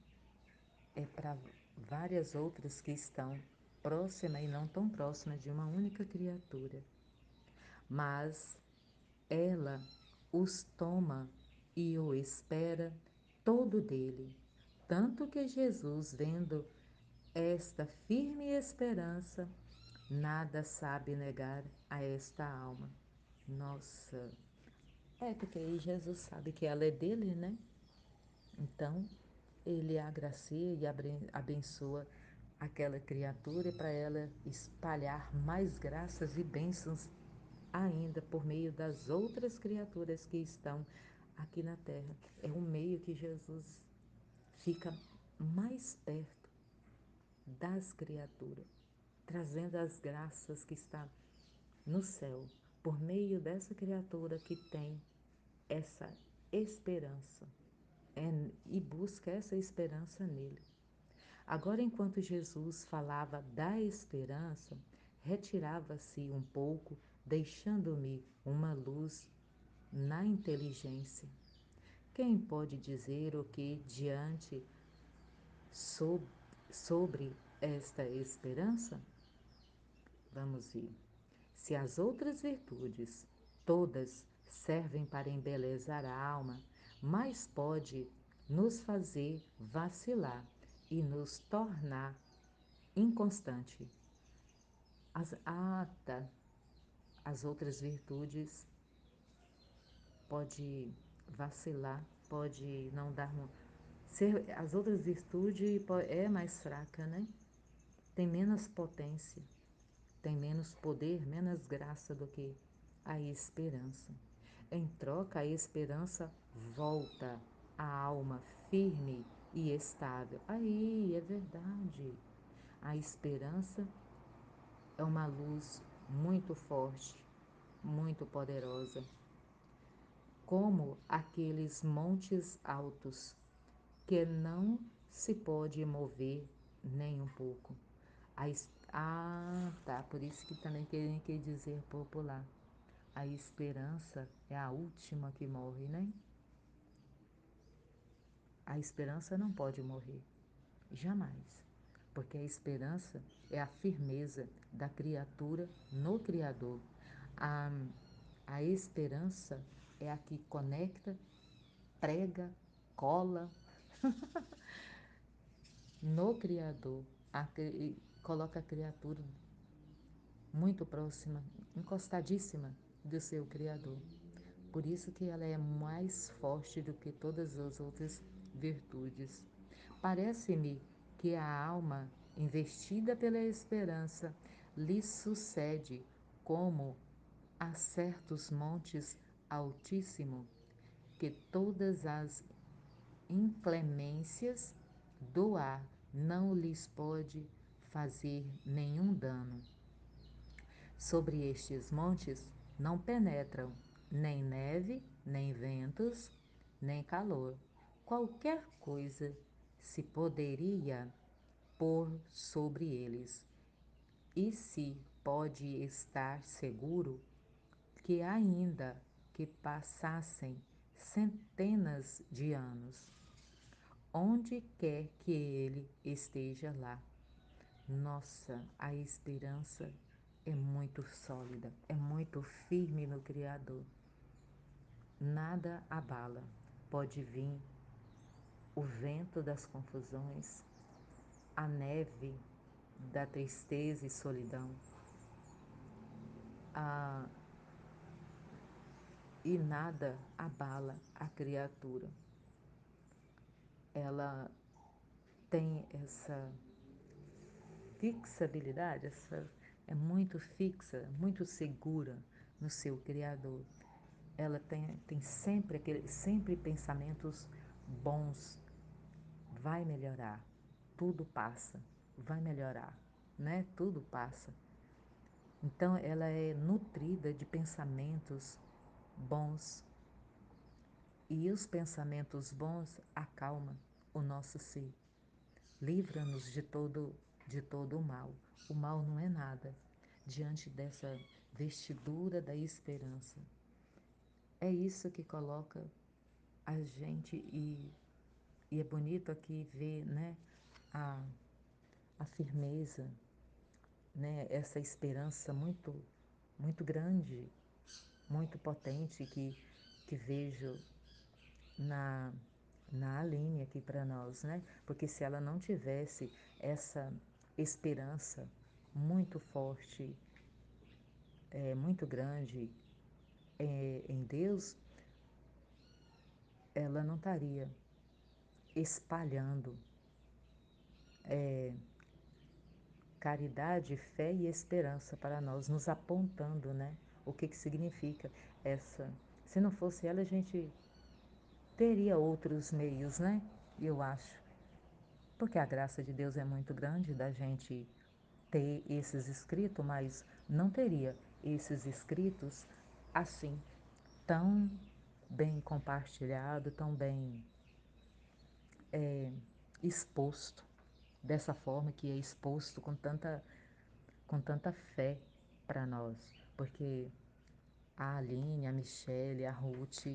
é para várias outras que estão próximas e não tão próximas de uma única criatura. Mas ela os toma e o espera todo dele. Tanto que Jesus, vendo esta firme esperança, nada sabe negar a esta alma. Nossa, é porque aí Jesus sabe que ela é dele, né? Então, ele agracia e abençoa aquela criatura para ela espalhar mais graças e bênçãos ainda por meio das outras criaturas que estão aqui na terra. É um meio que Jesus fica mais perto das criaturas, trazendo as graças que está no céu, por meio dessa criatura que tem essa esperança e busca essa esperança nele. Agora, enquanto Jesus falava da esperança, retirava-se um pouco, deixando-me uma luz na inteligência. Quem pode dizer o que diante sob, sobre esta esperança? Vamos ver. Se as outras virtudes todas servem para embelezar a alma, mais pode nos fazer vacilar e nos tornar inconstante. Tá. As outras virtudes pode vacilar, pode não dar as outras virtudes é mais fraca, né? Tem menos potência, tem menos poder, menos graça do que a esperança. Em troca, a esperança volta a alma firme e estável. Aí, é verdade. A esperança é uma luz muito forte, muito poderosa, como aqueles montes altos que não se pode mover nem um pouco. Tá, por isso que também quer dizer popular. A esperança é a última que morre, né? A esperança não pode morrer, jamais. Porque a esperança é a firmeza da criatura no Criador. A, a esperança é a que conecta, prega, cola no Criador, coloca a criatura muito próxima, encostadíssima do seu Criador. Por isso que ela é mais forte do que todas as outras virtudes. Parece-me que a alma, investida pela esperança, lhes sucede como a certos montes altíssimo, que todas as inclemências do ar não lhes pode fazer nenhum dano. Sobre estes montes não penetram nem neve, nem ventos, nem calor. Qualquer coisa se poderia pôr sobre eles, e se pode estar seguro que ainda que passassem centenas de anos, onde quer que ele esteja lá. Nossa, a esperança é muito sólida, é muito firme no Criador. Nada abala. Pode vir o vento das confusões, a neve da tristeza e solidão, a... e nada abala a criatura. Ela tem essa fixabilidade, é muito fixa, muito segura no seu Criador. Ela tem sempre pensamentos bons. Vai melhorar, tudo passa, vai melhorar, né? Tudo passa. Então ela é nutrida de pensamentos bons, e os pensamentos bons acalmam o nosso ser. Livra-nos de todo o mal. O mal não é nada diante dessa vestidura da esperança. É isso que coloca a gente, e é bonito aqui ver, né, a, a firmeza, né, essa esperança muito grande, muito potente que vejo na, na Aline aqui para nós, né? Porque se ela não tivesse essa esperança muito forte, muito grande em Deus, ela não estaria espalhando caridade, fé e esperança para nós, nos apontando, né? O que significa essa. Se não fosse ela, a gente teria outros meios, né? Eu acho. Porque a graça de Deus é muito grande da gente ter esses escritos, mas não teria esses escritos assim, tão bem compartilhado, tão bem exposto, dessa forma que é exposto com tanta fé para nós. Porque a Aline, a Michele, a Ruth,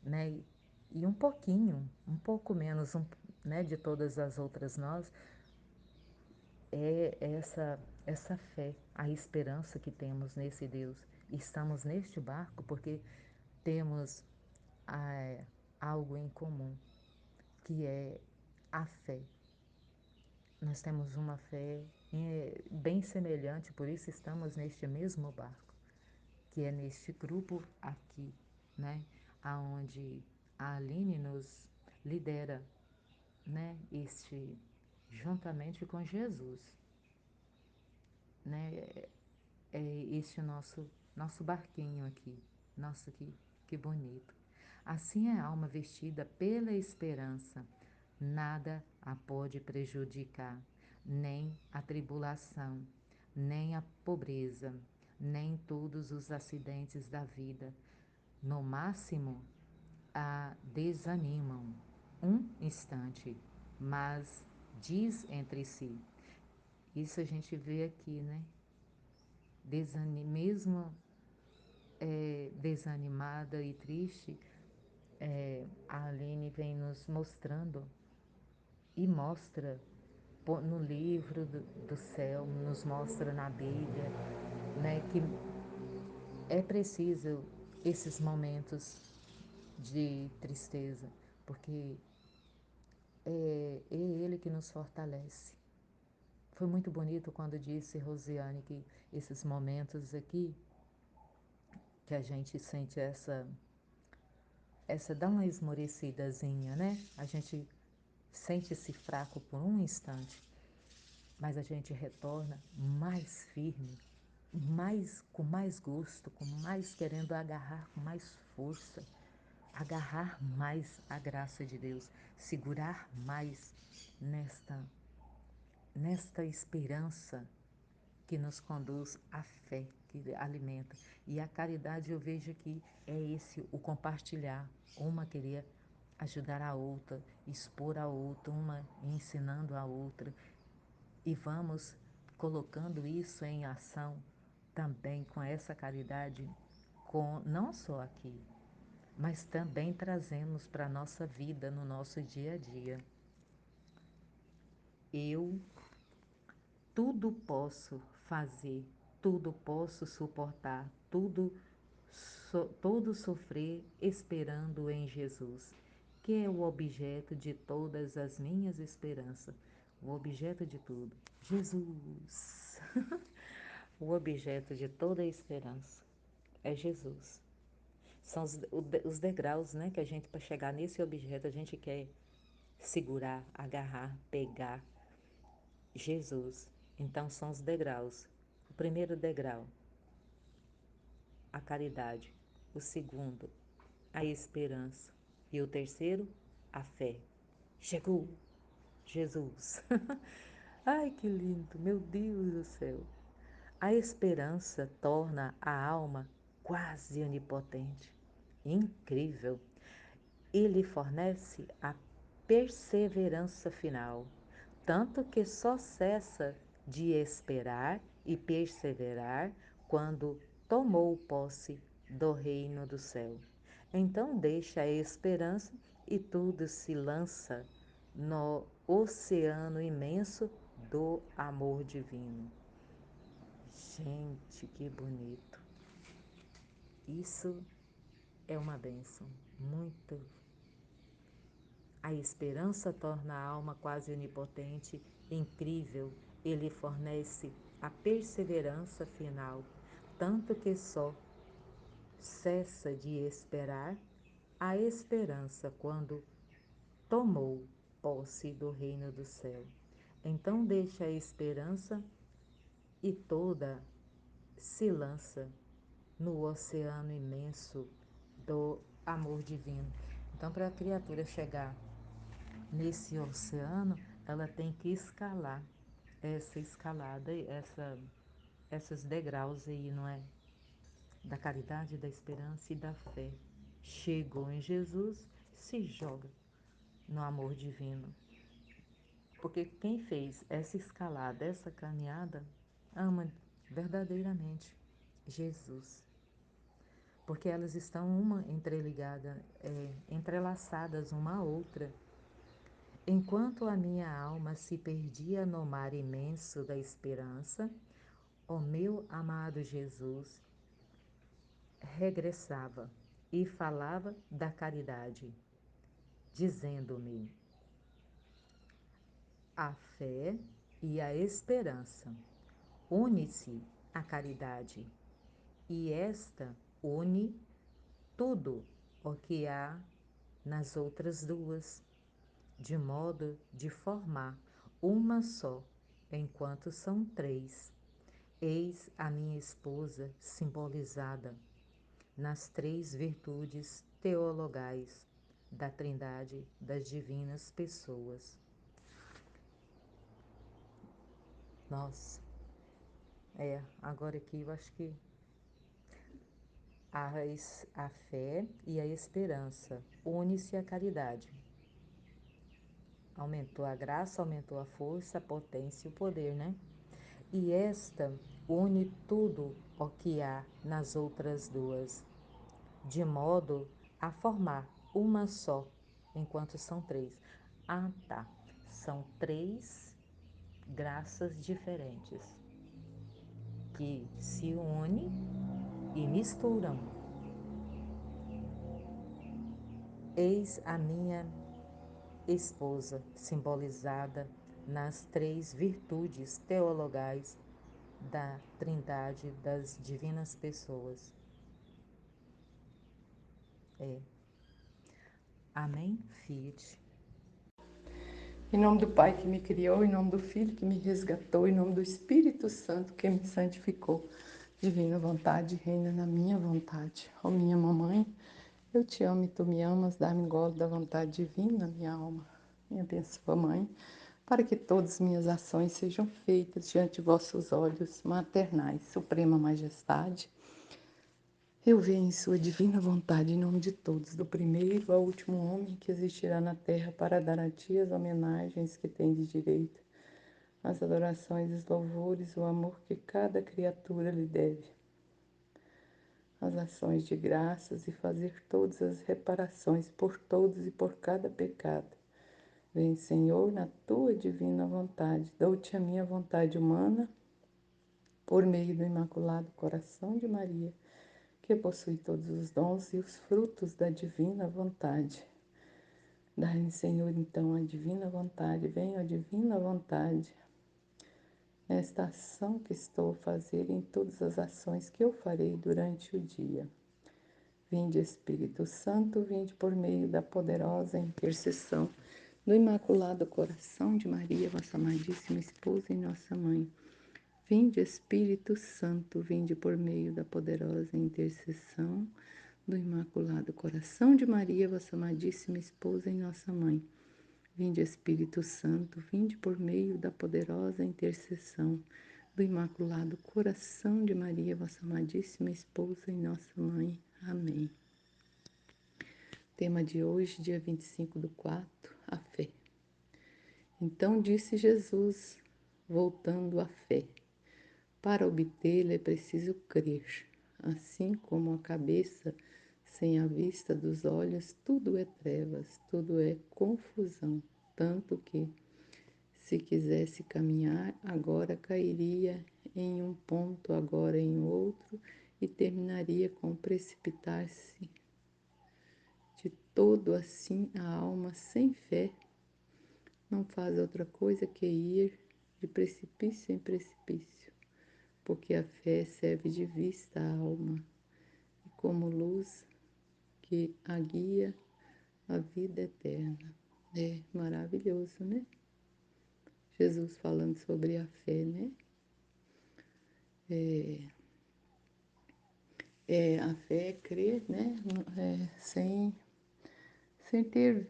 né, e um pouco menos, né, de todas as outras nós, é essa fé, a esperança que temos nesse Deus. Estamos neste barco porque temos ah, algo em comum, que é a fé. Nós temos uma fé bem semelhante, por isso estamos neste mesmo barco, que é neste grupo aqui, né? Aonde a Aline nos lidera, né? Juntamente com Jesus, né? É este nosso barquinho aqui. Nossa, que bonito. Assim é a alma vestida pela esperança. Nada a pode prejudicar, nem a tribulação, nem a pobreza, nem todos os acidentes da vida. No máximo, a desanimam um instante, mas diz entre si. Isso a gente vê aqui, né? Mesmo desanimada e triste, a Aline vem nos mostrando e mostra no livro do céu, nos mostra na Bíblia, né, que é preciso esses momentos de tristeza, porque é Ele que nos fortalece. Foi muito bonito quando disse Rosiane que esses momentos aqui, que a gente sente essa dá uma esmorecidazinha, né? A gente sente-se fraco por um instante, mas a gente retorna mais firme, com mais gosto, com mais querendo agarrar com mais força, agarrar mais a graça de Deus, segurar mais nesta esperança que nos conduz à fé, que alimenta. E a caridade eu vejo que é esse, o compartilhar. Uma querer ajudar a outra, expor a outra, uma ensinando a outra. E vamos colocando isso em ação também com essa caridade, com não só aqui, mas também trazemos para a nossa vida, no nosso dia a dia. Eu tudo posso fazer, tudo posso suportar, todo sofrer esperando em Jesus, que é o objeto de todas as minhas esperanças, o objeto de tudo, Jesus. O objeto de toda a esperança é Jesus. São os degraus, né, que a gente, para chegar nesse objeto, a gente quer segurar, agarrar, pegar, Jesus. Então são os degraus. O primeiro degrau, a caridade. O segundo, a esperança. E o terceiro, a fé. Chegou Jesus. Ai, que lindo, meu Deus do céu. A esperança torna a alma quase onipotente. Incrível. E lhe fornece a perseverança final, tanto que só cessa de esperar e perseverar quando tomou posse do reino do céu. Então deixa a esperança e tudo se lança no oceano imenso do amor divino. Gente, que bonito! Isso é uma bênção muito. A esperança torna a alma quase onipotente, incrível, ele fornece a perseverança final, tanto que só cessa de esperar a esperança quando tomou posse do reino do céu. Então deixa a esperança e toda se lança no oceano imenso do amor divino. Então, para a criatura chegar nesse oceano, ela tem que escalar essa escalada, esses degraus aí, não é? Da caridade, da esperança e da fé. Chegou em Jesus, se joga no amor divino. Porque quem fez essa escalada, essa caminhada, ama verdadeiramente Jesus. Porque elas estão uma entreligada, entrelaçadas uma à outra. Enquanto a minha alma se perdia no mar imenso da esperança, o meu amado Jesus regressava e falava da caridade, dizendo-me: a fé e a esperança une-se à caridade, e esta une tudo o que há nas outras duas, de modo de formar uma só, enquanto são três. Eis a minha esposa simbolizada nas três virtudes teologais da Trindade das divinas pessoas. Nossa, agora aqui eu acho que a fé e a esperança une-se à caridade. Aumentou a graça, aumentou a força, a potência e o poder, né? E esta une tudo o que há nas outras duas, de modo a formar uma só, enquanto são três. Ah, tá. São três graças diferentes que se unem e misturam. Eis a minha esposa, simbolizada nas três virtudes teologais da Trindade das divinas pessoas. Amém, Fiat. Em nome do Pai que me criou, em nome do Filho que me resgatou, em nome do Espírito Santo que me santificou. Divina vontade, reina na minha vontade. Ó minha mamãe, eu te amo e tu me amas, dá-me golo da vontade divina, minha alma. Minha abençoa, mãe, para que todas as minhas ações sejam feitas diante de vossos olhos maternais, suprema majestade. Eu venho em sua divina vontade, em nome de todos, do primeiro ao último homem que existirá na terra, para dar a ti as homenagens que tem de direito, as adorações, os louvores, o amor que cada criatura lhe deve, as ações de graças e fazer todas as reparações por todos e por cada pecado. Vem, Senhor, na tua divina vontade, dou-te a minha vontade humana, por meio do Imaculado Coração de Maria, que possui todos os dons e os frutos da divina vontade. Dai-me, Senhor, então, a divina vontade, venha a divina vontade, nesta ação que estou a fazer, em todas as ações que eu farei durante o dia. Vinde, Espírito Santo, vinde por meio da poderosa intercessão do Imaculado Coração de Maria, vossa amadíssima esposa e nossa mãe. Vinde, Espírito Santo, vinde por meio da poderosa intercessão do Imaculado Coração de Maria, vossa amadíssima esposa e nossa mãe. Vinde, Espírito Santo, vinde por meio da poderosa intercessão do Imaculado Coração de Maria, vossa amadíssima esposa e nossa mãe. Amém. Tema de hoje, dia 25/4, a fé. Então disse Jesus, voltando à fé. Para obtê-la é preciso crer, assim como a cabeça sem a vista dos olhos, tudo é trevas, tudo é confusão, tanto que, se quisesse caminhar, agora cairia em um ponto, agora em outro, e terminaria com precipitar-se. De todo assim, a alma sem fé não faz outra coisa que ir de precipício em precipício, porque a fé serve de vista à alma e como luz que a guia à vida eterna. É maravilhoso, né? Jesus falando sobre a fé, né? A fé é crer, né? Sem ter,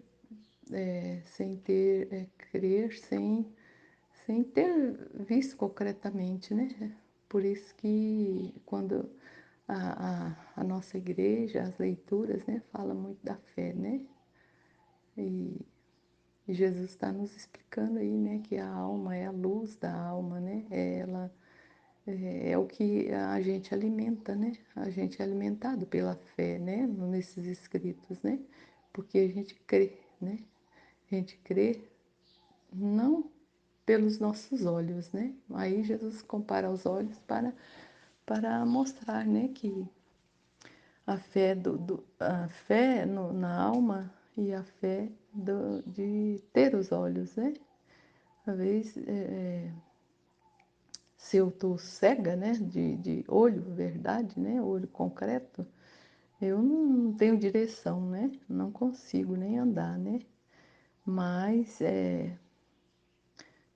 crer, sem ter visto concretamente, né? Por isso que quando a nossa igreja, as leituras, né, fala muito da fé, né? E Jesus está nos explicando aí, né, que a alma é a luz da alma, né? Ela é o que a gente alimenta, né? A gente é alimentado pela fé, né? Nesses escritos, né? Porque a gente crê, né? A gente crê não pelos nossos olhos, né? Aí Jesus compara os olhos para mostrar, né, que a fé, na alma e a fé de ter os olhos, né? Às vezes, se eu estou cega, né, de olho, verdade, né, olho concreto, eu não tenho direção, né? Não consigo nem andar, né? Mas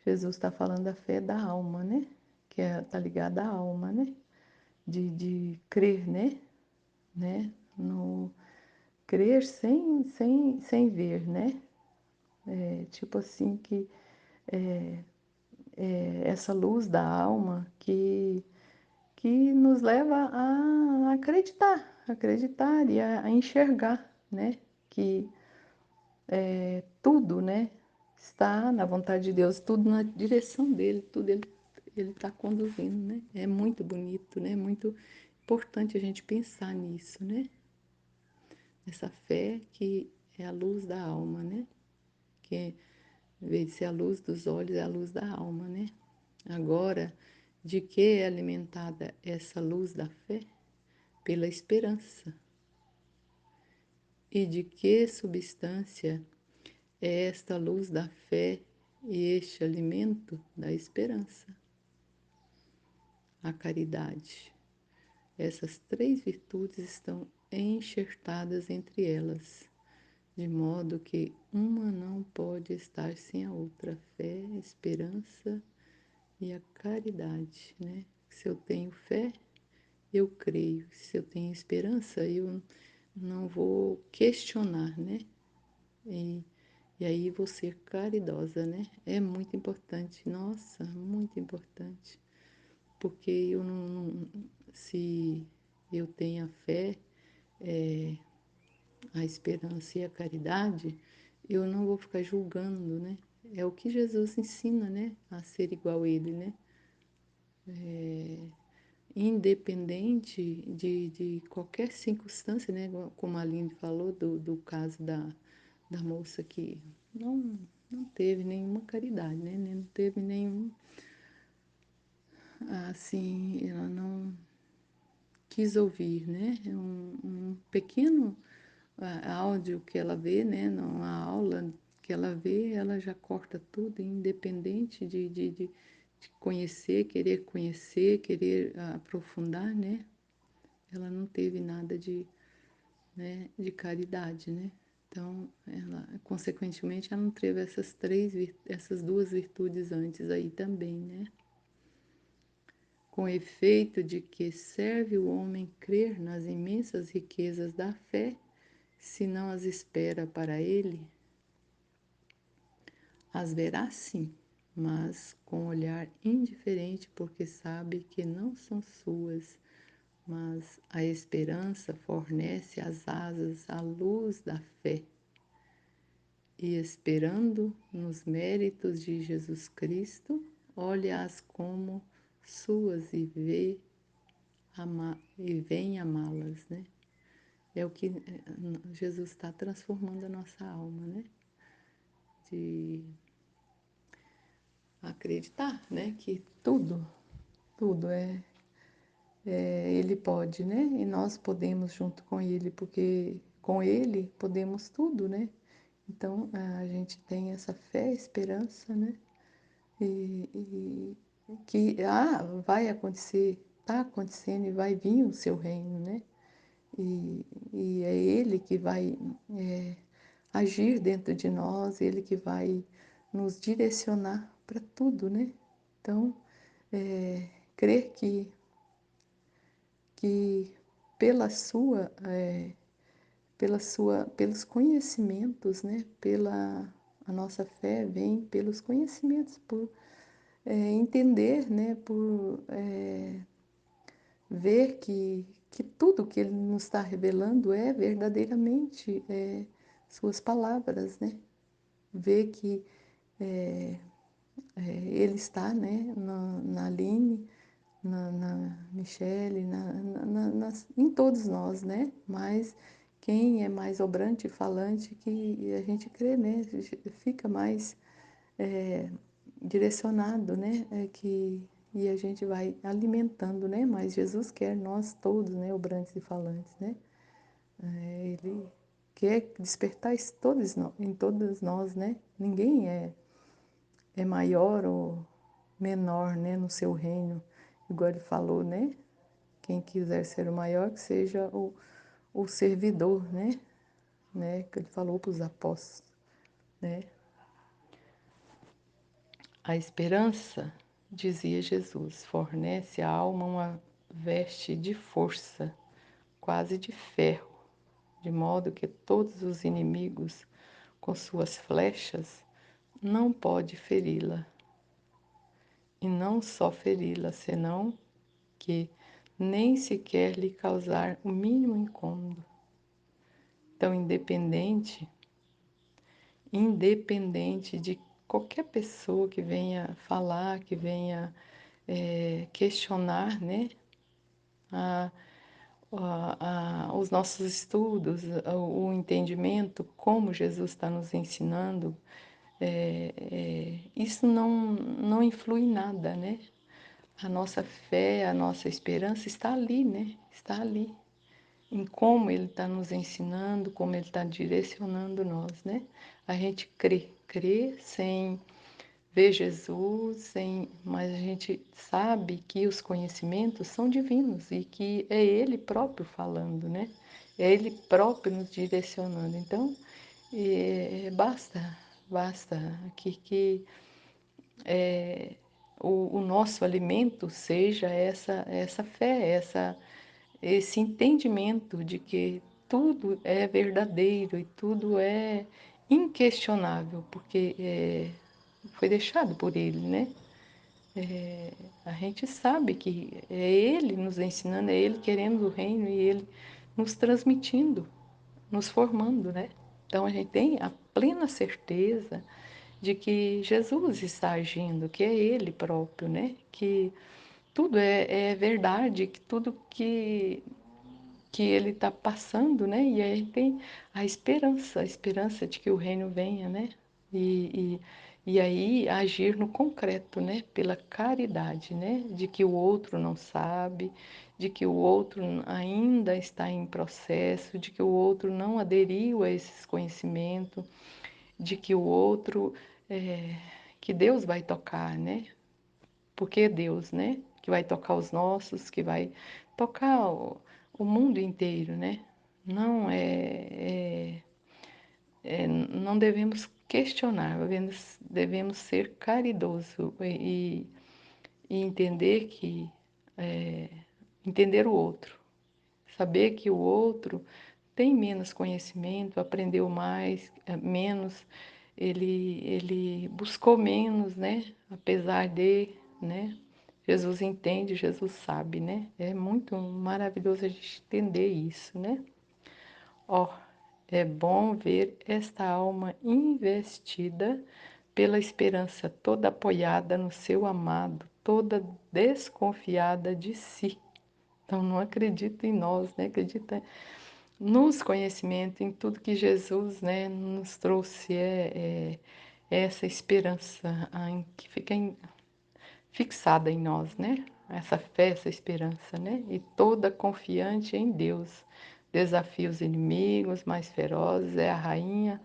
Jesus está falando da fé da alma, né? Que está ligada à alma, né? De crer, né? No crer sem ver, né? Tipo assim que essa luz da alma que nos leva a acreditar e a enxergar, né? Que tudo, né? Está na vontade de Deus, tudo na direção dele, tudo ele está conduzindo, né? É muito bonito, né? Muito importante a gente pensar nisso, né? Essa fé que é a luz da alma, né? Que em vez de ser a luz dos olhos, é a luz da alma, né? Agora, de que é alimentada essa luz da fé? Pela esperança. E de que substância é esta luz da fé e este alimento da esperança? A caridade. Essas três virtudes estão enxertadas entre elas. de modo que uma não pode estar sem a outra, fé, esperança e a caridade, né? Se eu tenho fé, eu creio. Se eu tenho esperança, eu não vou questionar, né? E, e aí vou ser caridosa, né? É muito importante, nossa, muito importante. Porque eu se eu tenho a fé, a esperança e a caridade, eu não vou ficar julgando, né? É o que Jesus ensina, né? A ser igual a Ele, né? Independente de qualquer circunstância, né? Como a Aline falou do caso da moça que não teve nenhuma caridade, né? Não teve nenhum, assim, ela não quis ouvir, né? Um pequeno áudio que ela vê, né? Numa aula que ela vê, ela já corta tudo, independente de conhecer, querer aprofundar, né? Ela não teve nada né, de caridade, né? Então, ela, consequentemente, ela não teve essas duas virtudes antes aí também, né? Com efeito de que serve o homem crer nas imensas riquezas da fé, se não as espera para ele, as verá sim, mas com olhar indiferente, porque sabe que não são suas, mas a esperança fornece as asas à luz da fé. E esperando nos méritos de Jesus Cristo, olha-as como suas e vem amá-las, né? É o que Jesus está transformando a nossa alma, né? De acreditar, né? Que tudo Ele pode, né? E nós podemos junto com Ele, porque com Ele podemos tudo, né? Então a gente tem essa fé, esperança, né? E que vai acontecer, está acontecendo e vai vir o seu reino, né? E é Ele que vai agir dentro de nós, Ele que vai nos direcionar para tudo, né? Então, crer que pela sua, pelos conhecimentos, né? A nossa fé vem pelos conhecimentos, por entender, né? Por ver que tudo que Ele nos está revelando é verdadeiramente Suas palavras, né? Ver que Ele está, né? Na Aline, na Michele, em todos nós, né? Mas quem é mais obrante e falante que a gente crê, né? Fica mais direcionado, né? E a gente vai alimentando, né? Mas Jesus quer nós todos, né? Obrantes e falantes, né? Ele quer despertar isso em todos nós, né? Ninguém é maior ou menor, né? No seu reino, igual ele falou, né? Quem quiser ser o maior, que seja o servidor, né? Que ele falou para os apóstolos, né? A esperança, dizia Jesus, fornece à alma uma veste de força, quase de ferro, de modo que todos os inimigos, com suas flechas, não pode feri-la. E não só feri-la, senão que nem sequer lhe causar o mínimo incômodo. Então, independente de qualquer pessoa que venha falar, que venha questionar, né, a, os nossos estudos, o entendimento, como Jesus está nos ensinando, isso não influi em nada, né? A nossa fé, a nossa esperança está ali, né? Está ali, em como Ele está nos ensinando, como Ele está direcionando nós, né? A gente crê sem ver Jesus, mas a gente sabe que os conhecimentos são divinos e que é Ele próprio falando, né? É Ele próprio nos direcionando. Então, basta que o nosso alimento seja essa fé, esse entendimento de que tudo é verdadeiro e tudo é inquestionável, porque foi deixado por Ele, né? A gente sabe que é Ele nos ensinando, é Ele querendo o reino e Ele nos transmitindo, nos formando, né? Então a gente tem a plena certeza de que Jesus está agindo, que é Ele próprio, né? Que tudo é verdade, que tudo que Ele está passando, né? E aí tem a esperança de que o reino venha, né? E, e aí agir no concreto, né? Pela caridade, né? De que o outro não sabe, de que o outro ainda está em processo, de que o outro não aderiu a esses conhecimentos, de que o outro, é, que Deus vai tocar, né? Porque é Deus, né? Que vai tocar os nossos, que vai tocar o mundo inteiro, né? Não não devemos questionar, devemos ser caridosos e entender que entender o outro, saber que o outro tem menos conhecimento, aprendeu mais, menos, ele buscou menos, né? Apesar de, né? Jesus entende, Jesus sabe, né? É muito maravilhoso a gente entender isso, né? Ó, é bom ver esta alma investida pela esperança, toda apoiada no seu amado, toda desconfiada de si. Então não acredita em nós, né? Acredita nos conhecimentos, em tudo que Jesus, né, nos trouxe é essa esperança que fica fixada em nós, né? Essa fé, essa esperança, né? E toda confiante em Deus. Desafia os inimigos mais ferozes, é a rainha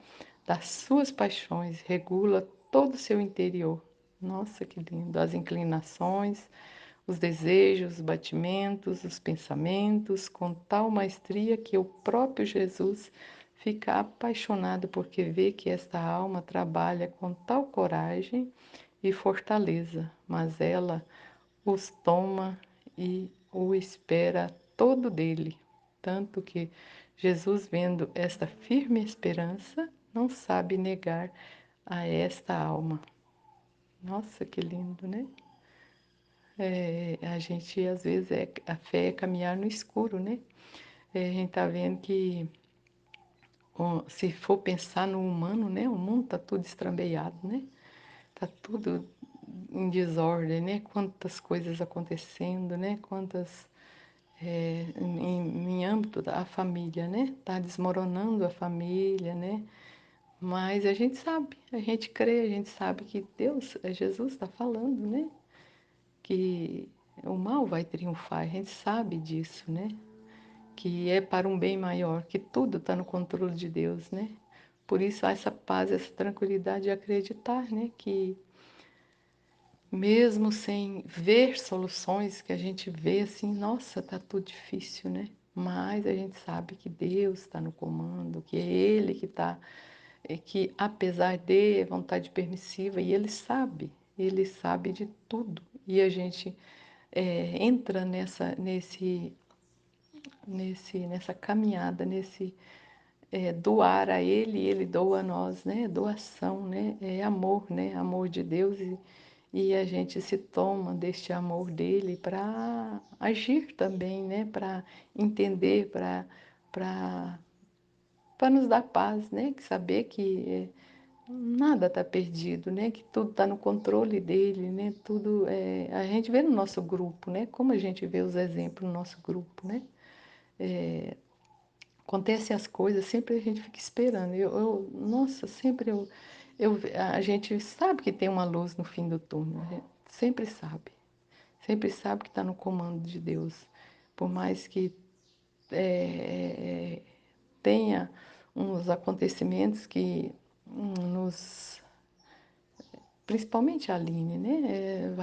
das suas paixões, regula todo o seu interior. Nossa, que lindo! As inclinações, os desejos, os batimentos, os pensamentos, com tal maestria que o próprio Jesus fica apaixonado porque vê que esta alma trabalha com tal coragem e fortaleza, mas ela os toma e o espera todo dele. Tanto que Jesus, vendo esta firme esperança, não sabe negar a esta alma. Nossa, que lindo, né? A gente, às vezes, a fé é caminhar no escuro, né? A gente tá vendo que, se for pensar no humano, né? O mundo tá tudo estrambelhado, né? Tá tudo em desordem, né? Quantas coisas acontecendo, né? Quantas em âmbito da família, né? Tá desmoronando a família, né? Mas a gente sabe, a gente crê, a gente sabe que Deus, Jesus está falando, né? Que o mal vai triunfar, a gente sabe disso, né? Que é para um bem maior, que tudo está no controle de Deus, né? Por isso há essa paz, essa tranquilidade de acreditar, né? Que mesmo sem ver soluções que a gente vê assim, nossa, tá tudo difícil, né? Mas a gente sabe que Deus está no comando, que é Ele que está, que apesar de vontade permissiva, e Ele sabe de tudo. E a gente entra nessa caminhada, nesse doar a Ele, e Ele doa a nós, né? Doação, né? É amor, né? Amor de Deus e a gente se toma deste amor dele para agir também, né? Para entender, para para nos dar paz, né? Que saber que nada está perdido, né? Que tudo está no controle dele, né? Tudo a gente vê no nosso grupo, né? Como a gente vê os exemplos no nosso grupo, né? Acontecem as coisas, sempre a gente fica esperando. Nossa, sempre a gente sabe que tem uma luz no fim do túnel, a gente sempre sabe que está no comando de Deus. Por mais que tenha uns acontecimentos que nos, principalmente a Aline, né,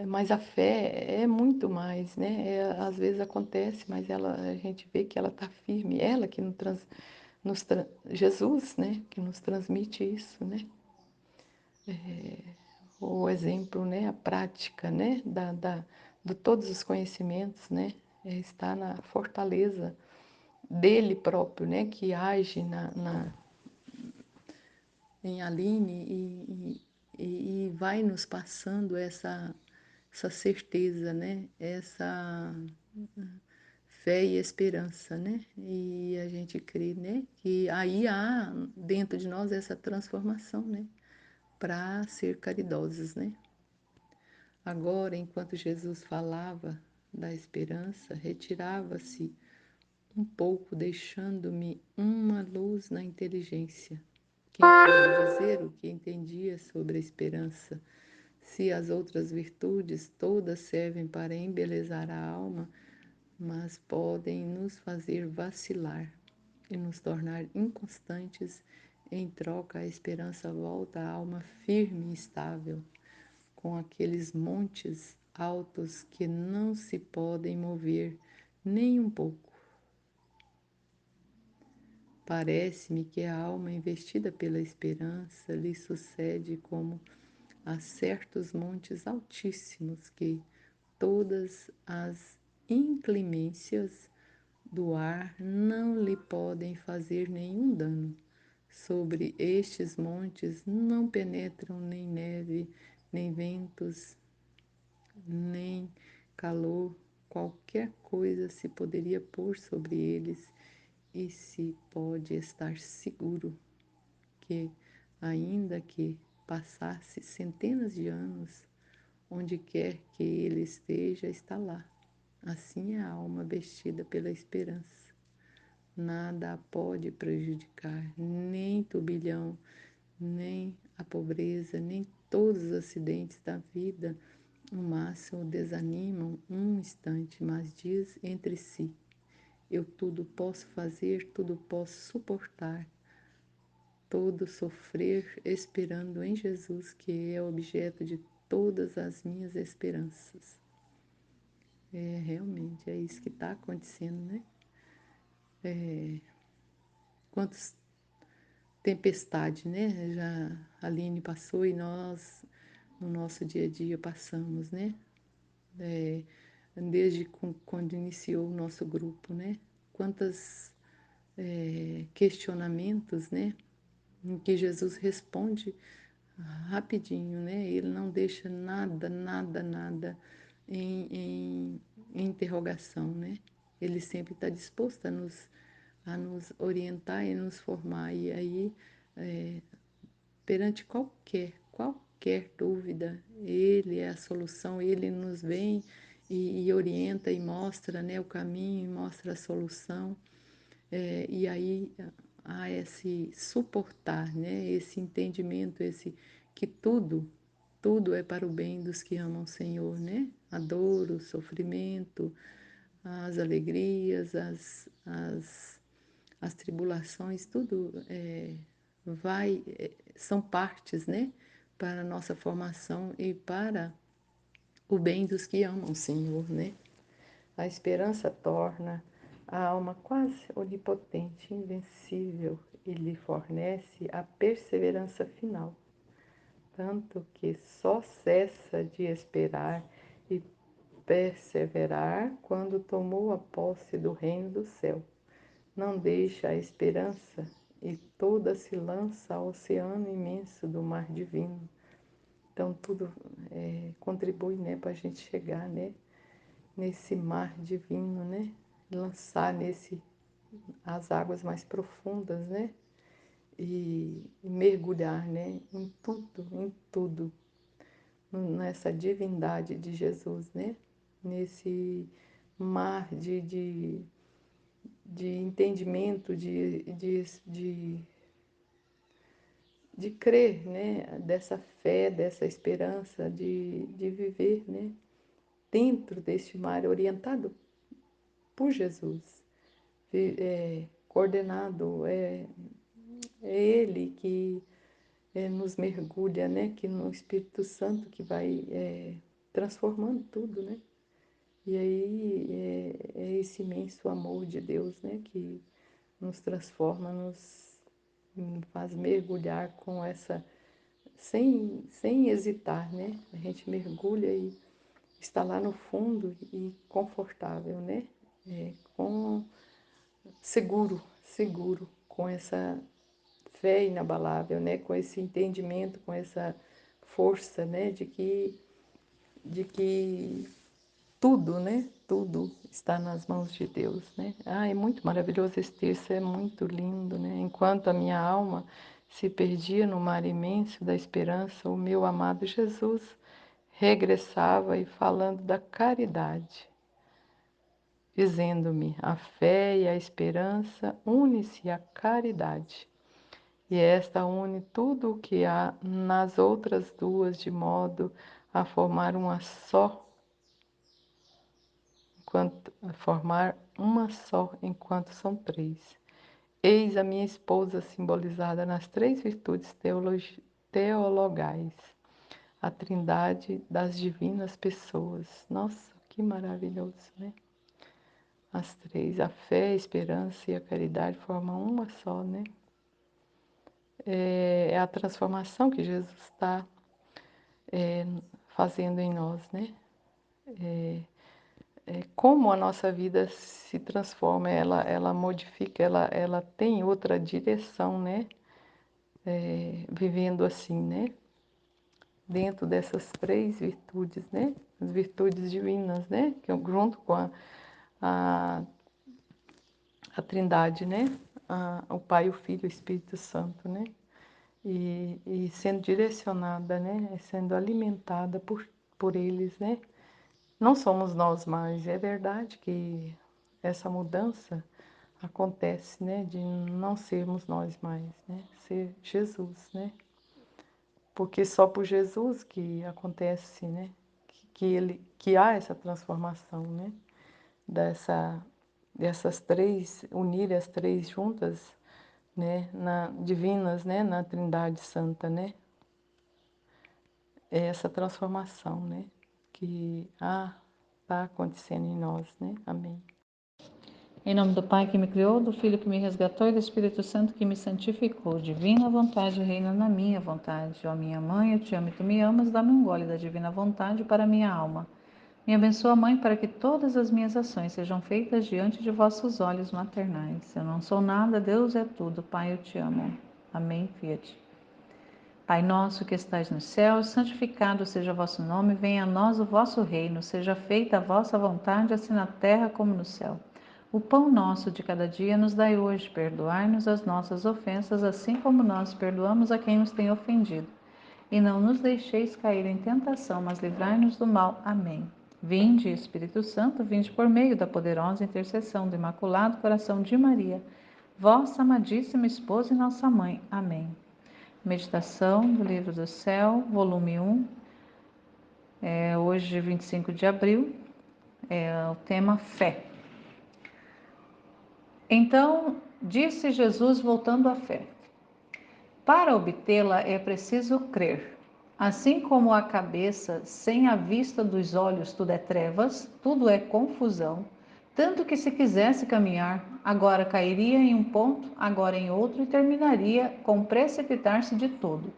mas a fé é muito mais, né? Às vezes acontece, mas a gente vê que ela está firme, ela que Jesus, né, que nos transmite isso, né? O exemplo, né, a prática, né, de todos os conhecimentos, né, está na fortaleza dele próprio, né, que age em Aline e vai nos passando essa certeza, né, essa fé e esperança, né, e a gente crê, né, que aí há dentro de nós essa transformação, né, para ser caridosos, né. Agora, enquanto Jesus falava da esperança, retirava-se um pouco, deixando-me uma luz na inteligência. Quem pode dizer o que entendia sobre a esperança? Se as outras virtudes todas servem para embelezar a alma, mas podem nos fazer vacilar e nos tornar inconstantes, em troca a esperança volta à alma firme e estável, com aqueles montes altos que não se podem mover nem um pouco. Parece-me que a alma investida pela esperança lhe sucede como a certos montes altíssimos que todas as inclemências do ar não lhe podem fazer nenhum dano. Sobre estes montes não penetram nem neve, nem ventos, nem calor, qualquer coisa se poderia pôr sobre eles e se pode estar seguro que, ainda que passasse centenas de anos, onde quer que ele esteja, está lá. Assim é a alma vestida pela esperança. Nada a pode prejudicar, nem turbilhão, nem a pobreza, nem todos os acidentes da vida no máximo desanimam um instante, mas diz entre si: eu tudo posso fazer, tudo posso suportar, todo sofrer, esperando em Jesus, que é objeto de todas as minhas esperanças. Realmente, é isso que está acontecendo, né? Quantas tempestades, né? Já a Aline passou e nós, no nosso dia a dia, passamos, né? Desde quando iniciou o nosso grupo, né? Quantos questionamentos, né? Em que Jesus responde rapidinho, né? Ele não deixa nada em interrogação, né? Ele sempre está disposto a nos orientar e nos formar. E aí, perante qualquer dúvida, Ele é a solução, Ele nos vem e orienta e mostra, né, o caminho, mostra a solução. E aí há esse suportar, né, esse entendimento, esse que tudo é para o bem dos que amam o Senhor, né? A dor, o sofrimento, as alegrias, as tribulações, tudo são partes, né, para a nossa formação e para o bem dos que amam o Senhor, né? A esperança torna a alma quase onipotente, invencível e lhe fornece a perseverança final, tanto que só cessa de esperar e perseverar quando tomou a posse do reino do céu. Não deixa a esperança e toda se lança ao oceano imenso do mar divino. Então tudo contribui, né, para a gente chegar, né, nesse mar divino, né, lançar as águas mais profundas, né, e mergulhar, né, em tudo, nessa divindade de Jesus, né, nesse mar de entendimento, de crer, né, dessa fé, dessa esperança, de viver, né, dentro deste mar, orientado por Jesus, coordenado, é Ele que nos mergulha, né, que no Espírito Santo que vai transformando tudo, né, e aí é esse imenso amor de Deus, né, que nos transforma, nos faz mergulhar com essa, sem hesitar, né? A gente mergulha e está lá no fundo e confortável, né? Com seguro, com essa fé inabalável, né? Com esse entendimento, com essa força, né? De que tudo, né? Tudo está nas mãos de Deus, né? É muito maravilhoso esse texto, é muito lindo, né? Enquanto a minha alma se perdia no mar imenso da esperança, o meu amado Jesus regressava e falando da caridade, dizendo-me: a fé e a esperança une-se à caridade. E esta une tudo o que há nas outras duas, de modo a formar uma só, enquanto são três. Eis a minha esposa simbolizada nas três virtudes teologais, a trindade das divinas pessoas. Nossa, que maravilhoso, né? As três, a fé, a esperança e a caridade formam uma só, né? É a transformação que Jesus está fazendo em nós, né? Como a nossa vida se transforma, ela modifica, ela tem outra direção, né? Vivendo assim, né? Dentro dessas três virtudes, né? As virtudes divinas, né? Que junto com a, a Trindade, né? O Pai, o Filho e o Espírito Santo, né? E sendo direcionada, né? Sendo alimentada por eles, né? Não somos nós mais. É verdade que essa mudança acontece, né? De não sermos nós mais, né? Ser Jesus, né? Porque só por Jesus que acontece, né? Que há essa transformação, né? Dessas três, unir as três juntas, né? Divinas, né? Na Trindade Santa, né? É essa transformação, né? Que está acontecendo em nós, né? Amém. Em nome do Pai que me criou, do Filho que me resgatou e do Espírito Santo que me santificou. Divina vontade reina na minha vontade. Ó minha mãe, eu te amo e tu me amas, dá-me um gole da divina vontade para a minha alma. Me abençoa, Mãe, para que todas as minhas ações sejam feitas diante de vossos olhos maternais. Eu não sou nada, Deus é tudo. Pai, eu te amo. Amém. Fiat. Pai nosso que estais no céu, santificado seja o vosso nome, venha a nós o vosso reino, seja feita a vossa vontade, assim na terra como no céu. O pão nosso de cada dia nos dai hoje, perdoai-nos as nossas ofensas, assim como nós perdoamos a quem nos tem ofendido. E não nos deixeis cair em tentação, mas livrai-nos do mal. Amém. Vinde, Espírito Santo, vinde por meio da poderosa intercessão do Imaculado Coração de Maria, vossa amadíssima esposa e nossa mãe. Amém. Meditação do Livro do Céu, volume 1, hoje 25 de abril, o tema fé. Então, disse Jesus voltando à fé: para obtê-la é preciso crer. Assim como a cabeça sem a vista dos olhos tudo é trevas, tudo é confusão, tanto que se quisesse caminhar, agora cairia em um ponto, agora em outro e terminaria com precipitar-se de todo.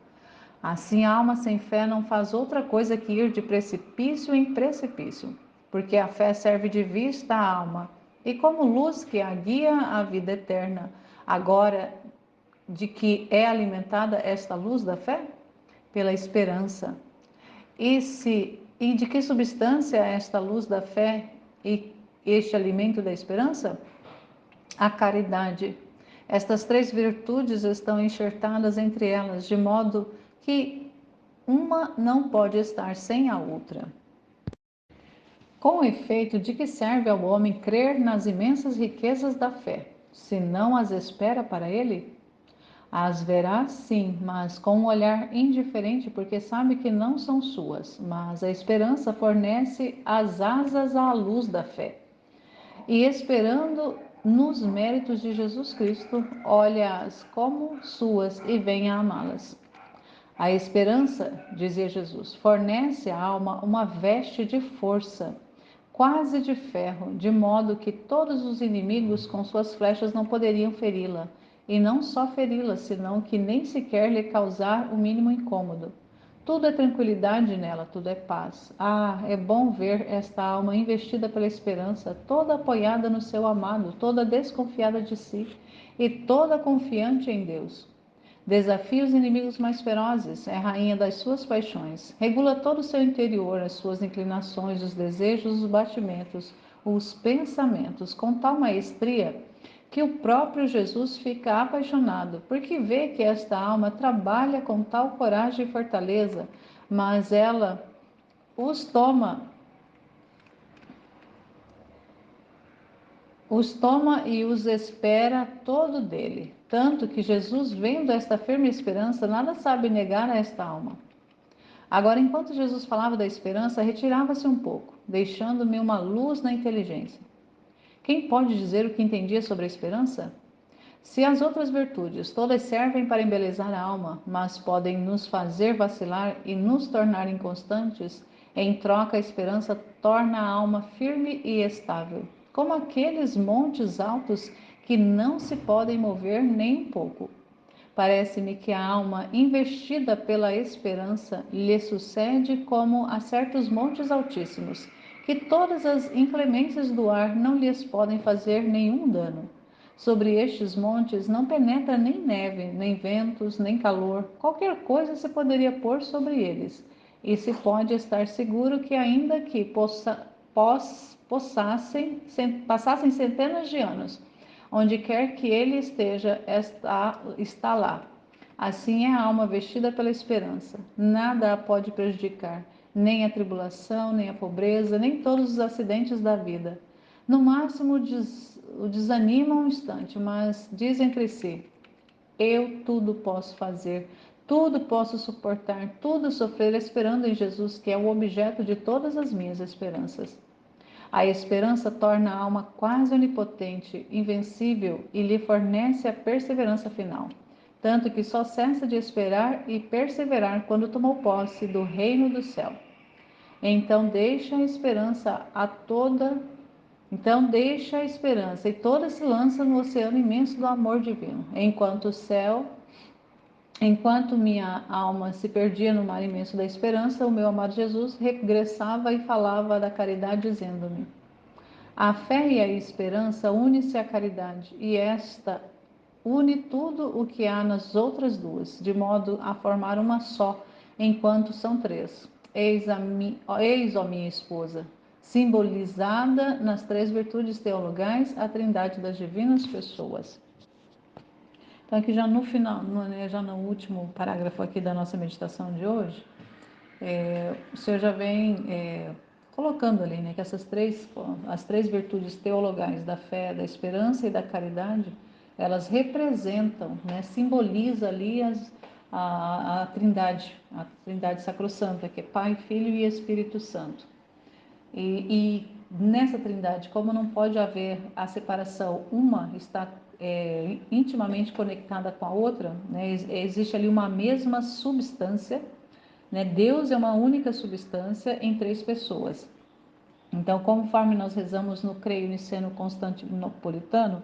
Assim, a alma sem fé não faz outra coisa que ir de precipício em precipício, porque a fé serve de vista à alma e como luz que a guia à vida eterna. Agora, de que é alimentada esta luz da fé? Pela esperança. E de que substância é esta luz da fé e este alimento da esperança? A caridade. Estas três virtudes estão enxertadas entre elas, de modo que uma não pode estar sem a outra. Com efeito, de que serve ao homem crer nas imensas riquezas da fé, se não as espera para ele? As verá, sim, mas com um olhar indiferente, porque sabe que não são suas, mas a esperança fornece as asas à luz da fé. E esperando nos méritos de Jesus Cristo, olha-as como suas e vem a amá-las. A esperança, dizia Jesus, fornece à alma uma veste de força quase de ferro, de modo que todos os inimigos com suas flechas não poderiam feri-la, e não só feri-la, senão que nem sequer lhe causar o mínimo incômodo. Tudo é tranquilidade nela, tudo é paz. Ah, é bom ver esta alma investida pela esperança, toda apoiada no seu amado, toda desconfiada de si e toda confiante em Deus. Desafia os inimigos mais ferozes, é rainha das suas paixões. Regula todo o seu interior, as suas inclinações, os desejos, os batimentos, os pensamentos, com tal maestria que o próprio Jesus fica apaixonado, porque vê que esta alma trabalha com tal coragem e fortaleza, mas ela os toma e os espera todo dele. Tanto que Jesus, vendo esta firme esperança, nada sabe negar a esta alma. Agora, enquanto Jesus falava da esperança, retirava-se um pouco, deixando-me uma luz na inteligência. Quem pode dizer o que entendia sobre a esperança? Se as outras virtudes todas servem para embelezar a alma, mas podem nos fazer vacilar e nos tornar inconstantes, em troca a esperança torna a alma firme e estável, como aqueles montes altos que não se podem mover nem um pouco. Parece-me que a alma investida pela esperança lhe sucede como a certos montes altíssimos, que todas as inclemências do ar não lhes podem fazer nenhum dano. Sobre estes montes não penetra nem neve, nem ventos, nem calor, qualquer coisa se poderia pôr sobre eles, e se pode estar seguro que, ainda que passassem centenas de anos, onde quer que ele esteja, está lá. Assim é a alma vestida pela esperança. Nada a pode prejudicar, nem a tribulação, nem a pobreza, nem todos os acidentes da vida. No máximo o desanima um instante, mas diz entre si: eu tudo posso fazer, tudo posso suportar, tudo sofrer, esperando em Jesus, que é o objeto de todas as minhas esperanças. A esperança torna a alma quase onipotente, invencível e lhe fornece a perseverança final. Tanto que só cessa de esperar e perseverar quando tomou posse do reino do céu. Então deixa a esperança a toda então deixa a esperança e toda se lança no oceano imenso do amor divino, enquanto minha alma se perdia no mar imenso da esperança, o meu amado Jesus regressava e falava da caridade, dizendo-me: a fé e a esperança une-se à caridade, e esta une tudo o que há nas outras duas, de modo a formar uma só, enquanto são três. Ó minha esposa, simbolizada nas três virtudes teologais, a trindade das divinas pessoas. Então, aqui já no final, já no último parágrafo aqui da nossa meditação de hoje, o Senhor já vem colocando ali, né, que as três virtudes teologais da fé, da esperança e da caridade, elas representam, né, simboliza ali a trindade sacrossanta, que é Pai, Filho e Espírito Santo. E nessa trindade, como não pode haver a separação, uma está intimamente conectada com a outra, né, existe ali uma mesma substância, né? Deus é uma única substância em três pessoas. Então, conforme nós rezamos no Creio Niceno Constantinopolitano,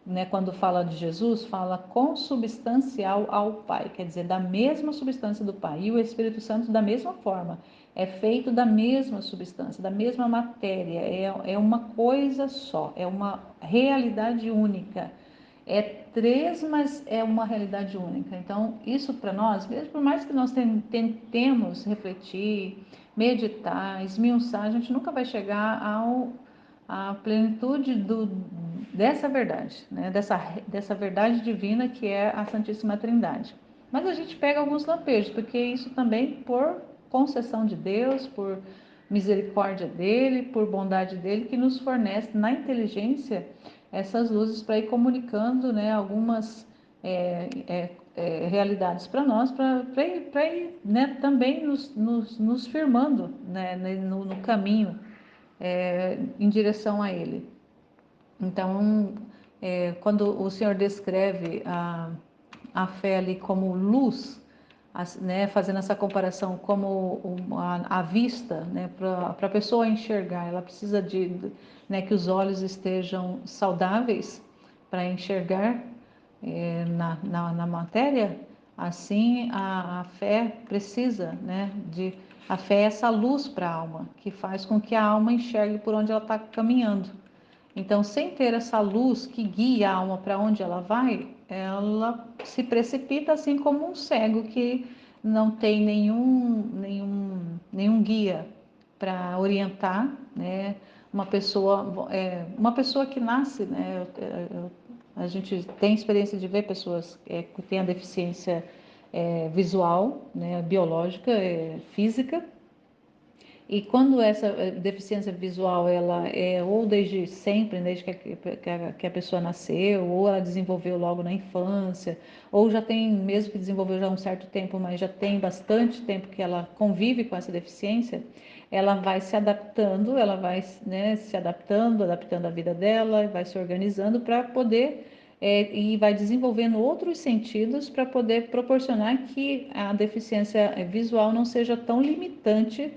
né, quando fala de Jesus, fala consubstancial ao Pai, quer dizer, da mesma substância do Pai. E o Espírito Santo, da mesma forma, é feito da mesma substância, da mesma matéria, é uma coisa só, é uma realidade única. É três, mas é uma realidade única. Então, isso para nós, mesmo por mais que nós tentemos refletir, meditar, esmiuçar, a gente nunca vai chegar à plenitude dessa verdade, né? dessa verdade divina que é a Santíssima Trindade. Mas a gente pega alguns lampejos, porque isso também por concessão de Deus, por misericórdia dele, por bondade dele, que nos fornece na inteligência essas luzes para ir comunicando, né, algumas realidades para nós, para ir, né, também nos firmando, né, no caminho em direção a Ele. Então, quando o Senhor descreve a fé ali como luz, né, fazendo essa comparação como a vista, né, para a pessoa enxergar, ela precisa né, que os olhos estejam saudáveis para enxergar na matéria. Assim a fé precisa, né, a fé é essa luz para a alma, que faz com que a alma enxergue por onde ela está caminhando. Então, sem ter essa luz que guia a alma para onde ela vai, ela se precipita assim como um cego que não tem nenhum guia para orientar, né? Uma pessoa que nasce, né? A gente tem experiência de ver pessoas que têm a deficiência visual, né? Biológica, física. E quando essa deficiência visual ela é ou desde sempre, desde que a pessoa nasceu, ou ela desenvolveu logo na infância, ou já tem, mesmo que desenvolveu já há um certo tempo, mas já tem bastante tempo que ela convive com essa deficiência, ela vai se adaptando, ela vai, né, se adaptando, adaptando a vida dela, vai se organizando para poder e vai desenvolvendo outros sentidos para poder proporcionar que a deficiência visual não seja tão limitante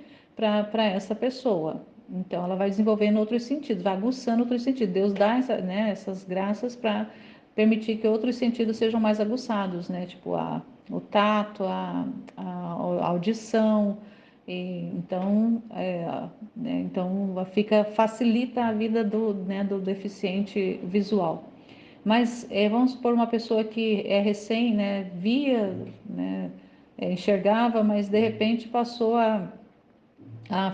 para essa pessoa. Então, ela vai desenvolvendo outros sentidos, vai aguçando outros sentidos. Deus dá né, essas graças para permitir que outros sentidos sejam mais aguçados, né? Tipo o tato, a audição. Então, né, então facilita a vida né, do deficiente visual. Mas vamos supor uma pessoa que é recém, né, via, né, enxergava, mas de repente passou a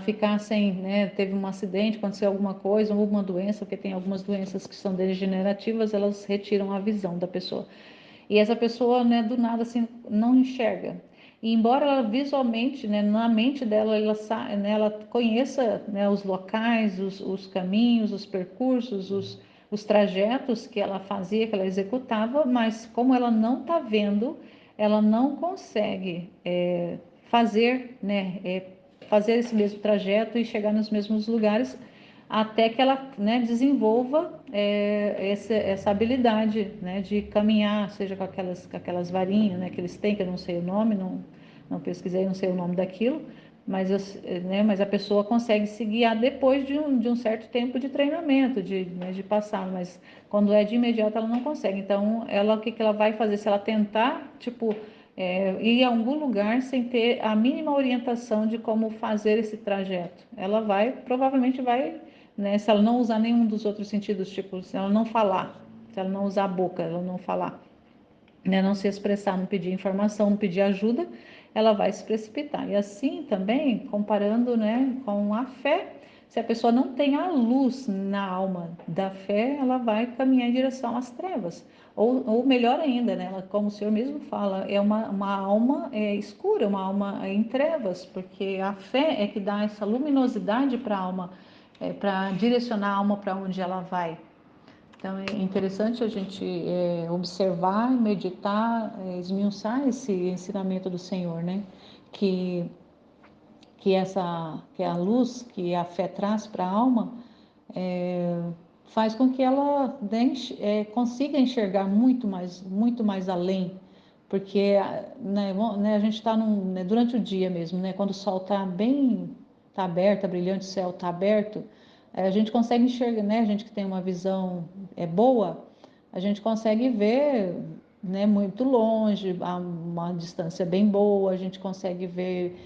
ficar sem, né, teve um acidente, aconteceu alguma coisa, ou uma doença, porque tem algumas doenças que são degenerativas, elas retiram a visão da pessoa. E essa pessoa, né, do nada assim, não enxerga. E embora ela visualmente, né, na mente dela, né, ela conheça, né, os locais, os caminhos, os percursos, os trajetos que ela fazia, que ela executava, mas como ela não está vendo, ela não consegue fazer, né, fazer esse mesmo trajeto e chegar nos mesmos lugares até que ela, né, desenvolva essa habilidade, né, de caminhar, seja com aquelas varinhas, né, que eles têm, que eu não sei o nome, não pesquisei, não sei o nome daquilo, mas, né, mas a pessoa consegue se guiar depois de um certo tempo de treinamento, né, de passar, mas quando é de imediato ela não consegue. Então, o que ela vai fazer? Se ela tentar, tipo, ir a algum lugar sem ter a mínima orientação de como fazer esse trajeto, ela provavelmente vai, né, se ela não usar nenhum dos outros sentidos, tipo, se ela não falar, se ela não usar a boca, ela não falar, né, não se expressar, não pedir informação, não pedir ajuda, ela vai se precipitar. E assim também, comparando, né, com a fé, se a pessoa não tem a luz na alma da fé, ela vai caminhar em direção às trevas. Ou melhor ainda, né, ela, como o Senhor mesmo fala, é uma alma escura, uma alma em trevas, porque a fé é que dá essa luminosidade para a alma, para direcionar a alma para onde ela vai. Então é interessante a gente observar, meditar, esmiuçar esse ensinamento do Senhor, né? Que, que a luz que a fé traz para a alma faz com que ela consiga enxergar muito mais além, porque né, a gente está né, durante o dia mesmo, né, quando o sol está aberto, tá brilhante, o céu está aberto, a gente consegue enxergar, né, a gente que tem uma visão boa, a gente consegue ver, né, muito longe, a uma distância bem boa, a gente consegue ver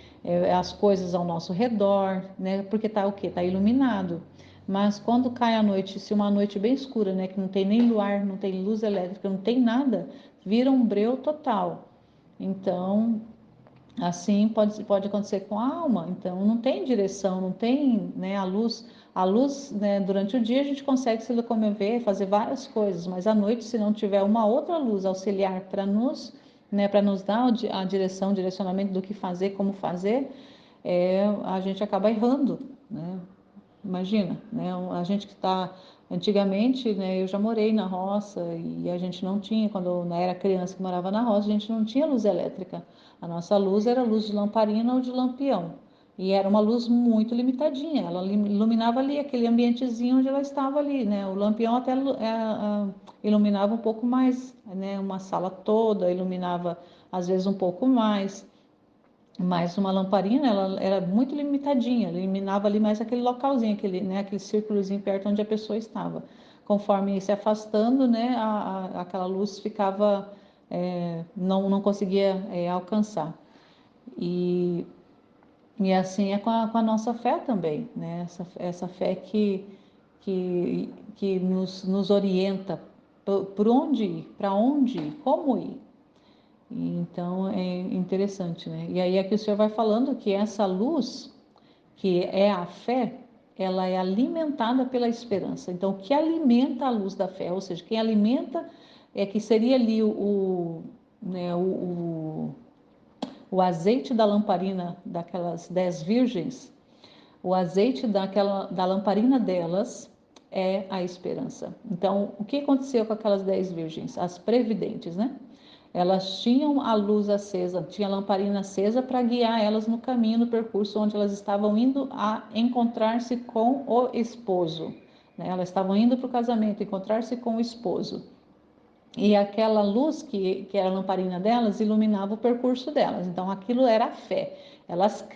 as coisas ao nosso redor, né, porque está o quê? Está iluminado. Mas quando cai a noite, se uma noite bem escura, né, que não tem nem luar, não tem luz elétrica, não tem nada, vira um breu total. Então, assim pode acontecer com a alma. Então, não tem direção, não tem, né, a luz, né, durante o dia a gente consegue se locomover, fazer várias coisas, mas à noite, se não tiver uma outra luz auxiliar né, para nos dar a direção, o direcionamento do que fazer, como fazer, a gente acaba errando, né? Imagina, né? A gente que está antigamente, né? Eu já morei na roça e a gente não tinha, quando eu era criança que morava na roça, a gente não tinha luz elétrica. A nossa luz era luz de lamparina ou de lampião. E era uma luz muito limitadinha. Ela iluminava ali aquele ambientezinho onde ela estava ali, né? O lampião até iluminava um pouco mais, né? Uma sala toda, iluminava às vezes um pouco mais. Mas uma lamparina, ela era muito limitadinha, ela iluminava ali mais aquele localzinho, aquele círculozinho perto onde a pessoa estava. Conforme ia se afastando, né, aquela luz ficava, não conseguia alcançar. E, e assim é com a nossa fé também, né? Essa fé que nos orienta por onde ir, para onde ir, como ir. E então é interessante, né? E aí é que o Senhor vai falando que essa luz, que é a fé, ela é alimentada pela esperança. Então, o que alimenta a luz da fé, ou seja, quem alimenta é que seria ali né, o azeite da lamparina daquelas 10 virgens, o azeite da lamparina delas é a esperança. Então, o que aconteceu com aquelas 10 virgens? As previdentes, né? Elas tinham a luz acesa, tinha a lamparina acesa para guiar elas no caminho, no percurso onde elas estavam indo a encontrar-se com o esposo. Né? Elas estavam indo para o casamento, encontrar-se com o esposo. E aquela luz que era a lamparina delas iluminava o percurso delas. Então aquilo era a fé. Elas,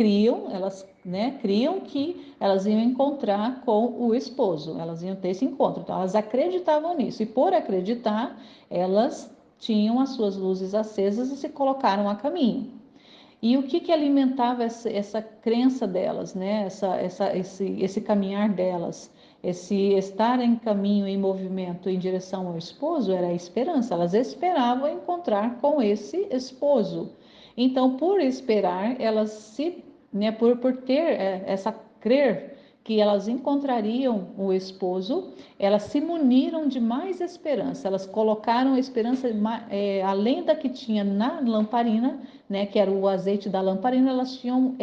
né, criam que elas iam encontrar com o esposo, elas iam ter esse encontro. Então elas acreditavam nisso. E por acreditar, elas tinham as suas luzes acesas e se colocaram a caminho. E o que alimentava essa crença delas, né? Esse caminhar delas, esse estar em caminho, em movimento em direção ao esposo, era a esperança. Elas esperavam encontrar com esse esposo. Então, por esperar, elas né, por ter essa crer que elas encontrariam o esposo, elas se muniram de mais esperança. Elas colocaram a esperança além da que tinha na lamparina, né, que era o azeite da lamparina, elas tinham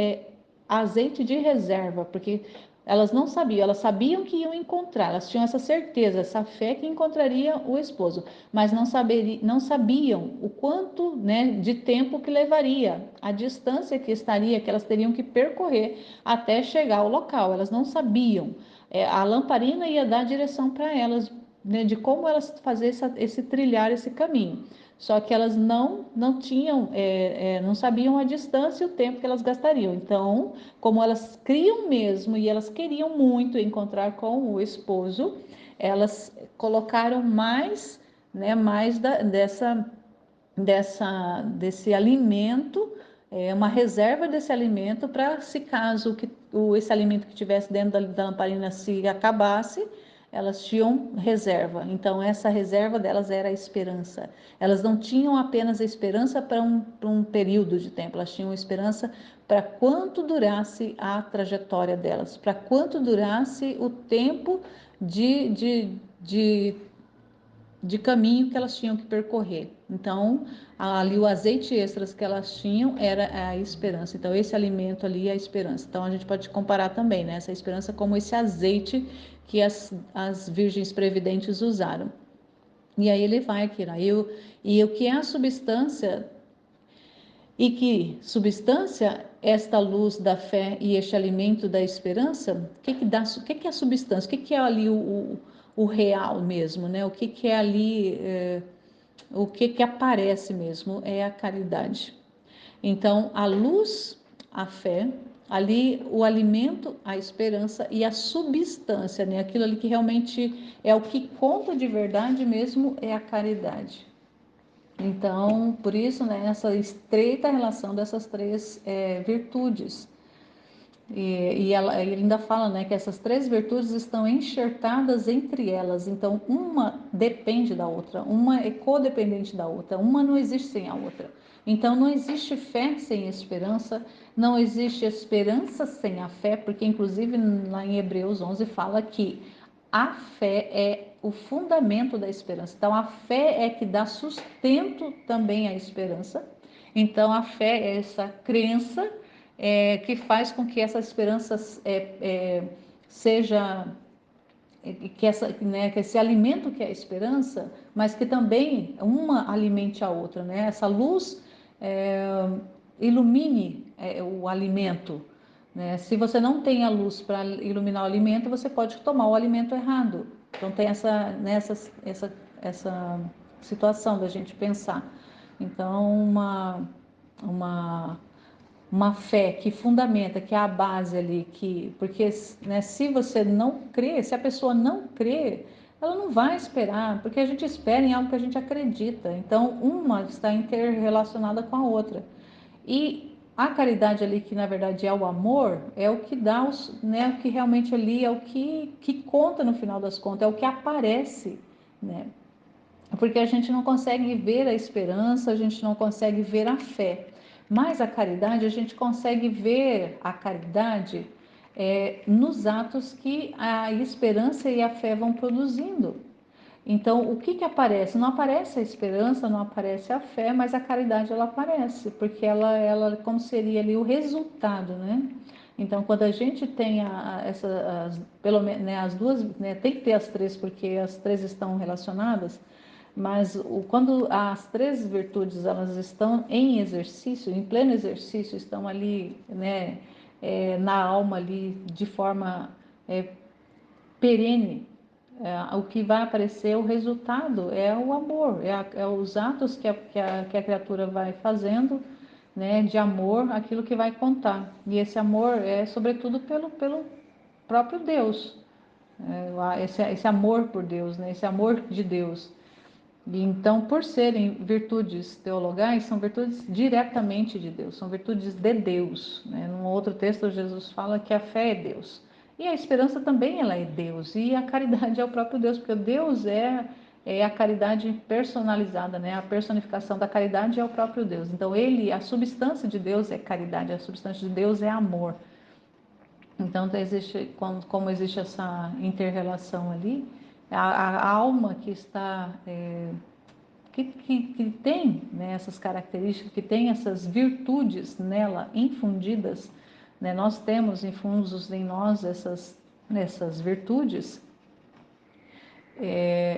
azeite de reserva, porque elas não sabiam, elas sabiam que iam encontrar, elas tinham essa certeza, essa fé que encontraria o esposo, mas não sabiam o quanto, né, de tempo que levaria, a distância que estaria, que elas teriam que percorrer até chegar ao local. Elas não sabiam. A lamparina ia dar direção para elas, né, de como elas fazer esse trilhar esse caminho. Só que elas não tinham, não sabiam a distância e o tempo que elas gastariam. Então, como elas criam mesmo e elas queriam muito encontrar com o esposo, elas colocaram mais, né, mais desse alimento, uma reserva desse alimento para se caso esse alimento que tivesse dentro da lamparina se acabasse, elas tinham reserva. Então essa reserva delas era a esperança. Elas não tinham apenas a esperança para um período de tempo, elas tinham esperança para quanto durasse a trajetória delas, para quanto durasse o tempo de caminho que elas tinham que percorrer. Então, ali o azeite extras que elas tinham era a esperança. Então, esse alimento ali é a esperança. Então, a gente pode comparar também, né, essa esperança como esse azeite que as virgens previdentes usaram. E aí ele vai, Kira, e o que é a substância, e que substância, esta luz da fé e este alimento da esperança, o que é a substância? O que é ali o real mesmo, né? O que é ali, o que aparece mesmo é a caridade. Então, a luz, a fé, ali o alimento, a esperança e a substância, né? Aquilo ali que realmente é o que conta de verdade mesmo é a caridade. Então, por isso, né, essa estreita relação dessas três virtudes. Ele ainda fala, né, que essas três virtudes estão enxertadas entre elas. Então, uma depende da outra, uma é codependente da outra, uma não existe sem a outra. Então, não existe fé sem esperança, não existe esperança sem a fé, porque, inclusive, lá em Hebreus 11 fala que a fé é o fundamento da esperança. Então, a fé é que dá sustento também à esperança. Então, a fé é essa crença que faz com que essa esperança seja que esse alimento que é a esperança, mas que também uma alimente a outra, né? Essa luz ilumine o alimento, né? Se você não tem a luz para iluminar o alimento, você pode tomar o alimento errado. Então tem essa situação da gente pensar. Então uma uma fé que fundamenta, que é a base ali, porque, né, se você não crê, se a pessoa não crê, ela não vai esperar, porque a gente espera em algo que a gente acredita. Então, uma está interrelacionada com a outra. E a caridade ali, que na verdade é o amor, é o que dá né, o que realmente ali é o que conta no final das contas, é o que aparece, né? Porque a gente não consegue ver a esperança, a gente não consegue ver a fé. Mas a caridade, a gente consegue ver a caridade nos atos que a esperança e a fé vão produzindo. Então, o que aparece? Não aparece a esperança, não aparece a fé, mas a caridade ela aparece, porque ela como seria ali o resultado, né? Então, quando a gente tem pelo menos, né, as duas, né, tem que ter as três, porque as três estão relacionadas, mas quando as três virtudes elas estão em exercício, em pleno exercício, estão ali, né, na alma ali de forma perene, o que vai aparecer, o resultado é o amor, é os atos que a criatura vai fazendo, né, de amor, aquilo que vai contar. E esse amor é sobretudo pelo próprio Deus, esse amor por Deus, né, esse amor de Deus. E então, por serem virtudes teologais, são virtudes diretamente de Deus, são virtudes de Deus, né? Num outro texto, Jesus fala que a fé é Deus. E a esperança também ela é Deus. E a caridade é o próprio Deus, porque Deus é a caridade personalizada, né? A personificação da caridade é o próprio Deus. Então, a substância de Deus é caridade, a substância de Deus é amor. Então, como existe essa inter-relação ali, a alma que está que tem, né, essas características, que tem essas virtudes nela infundidas, né, nós temos infundos em nós essas virtudes.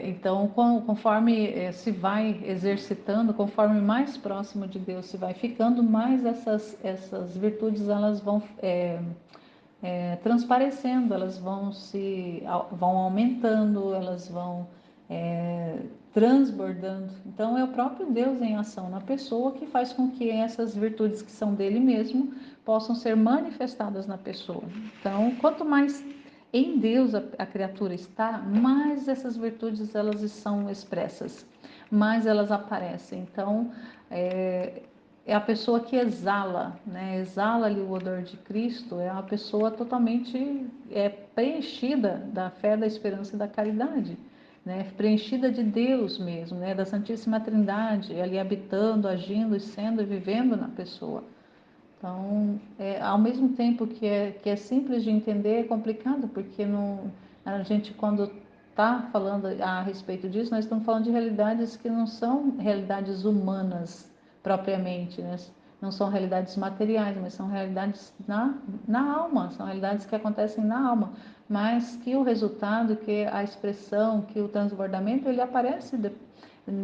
Então, conforme se vai exercitando, conforme mais próximo de Deus se vai ficando, mais essas virtudes elas vão transparecendo, elas vão aumentando, elas vão transbordando. Então é o próprio Deus em ação na pessoa que faz com que essas virtudes que são dele mesmo possam ser manifestadas na pessoa. Então, quanto mais em Deus a criatura está, mais essas virtudes elas são expressas, mais elas aparecem. Então, é a pessoa que exala, né? Exala ali o odor de Cristo, é uma pessoa totalmente preenchida da fé, da esperança e da caridade, né? Preenchida de Deus mesmo, né? Da Santíssima Trindade, ali habitando, agindo, sendo e vivendo na pessoa. Então, ao mesmo tempo que é simples de entender, é complicado, porque a gente, quando está falando a respeito disso, nós estamos falando de realidades que não são realidades humanas propriamente, né? Não são realidades materiais, mas são realidades na alma, são realidades que acontecem na alma, mas que o resultado, que a expressão, que o transbordamento, ele aparece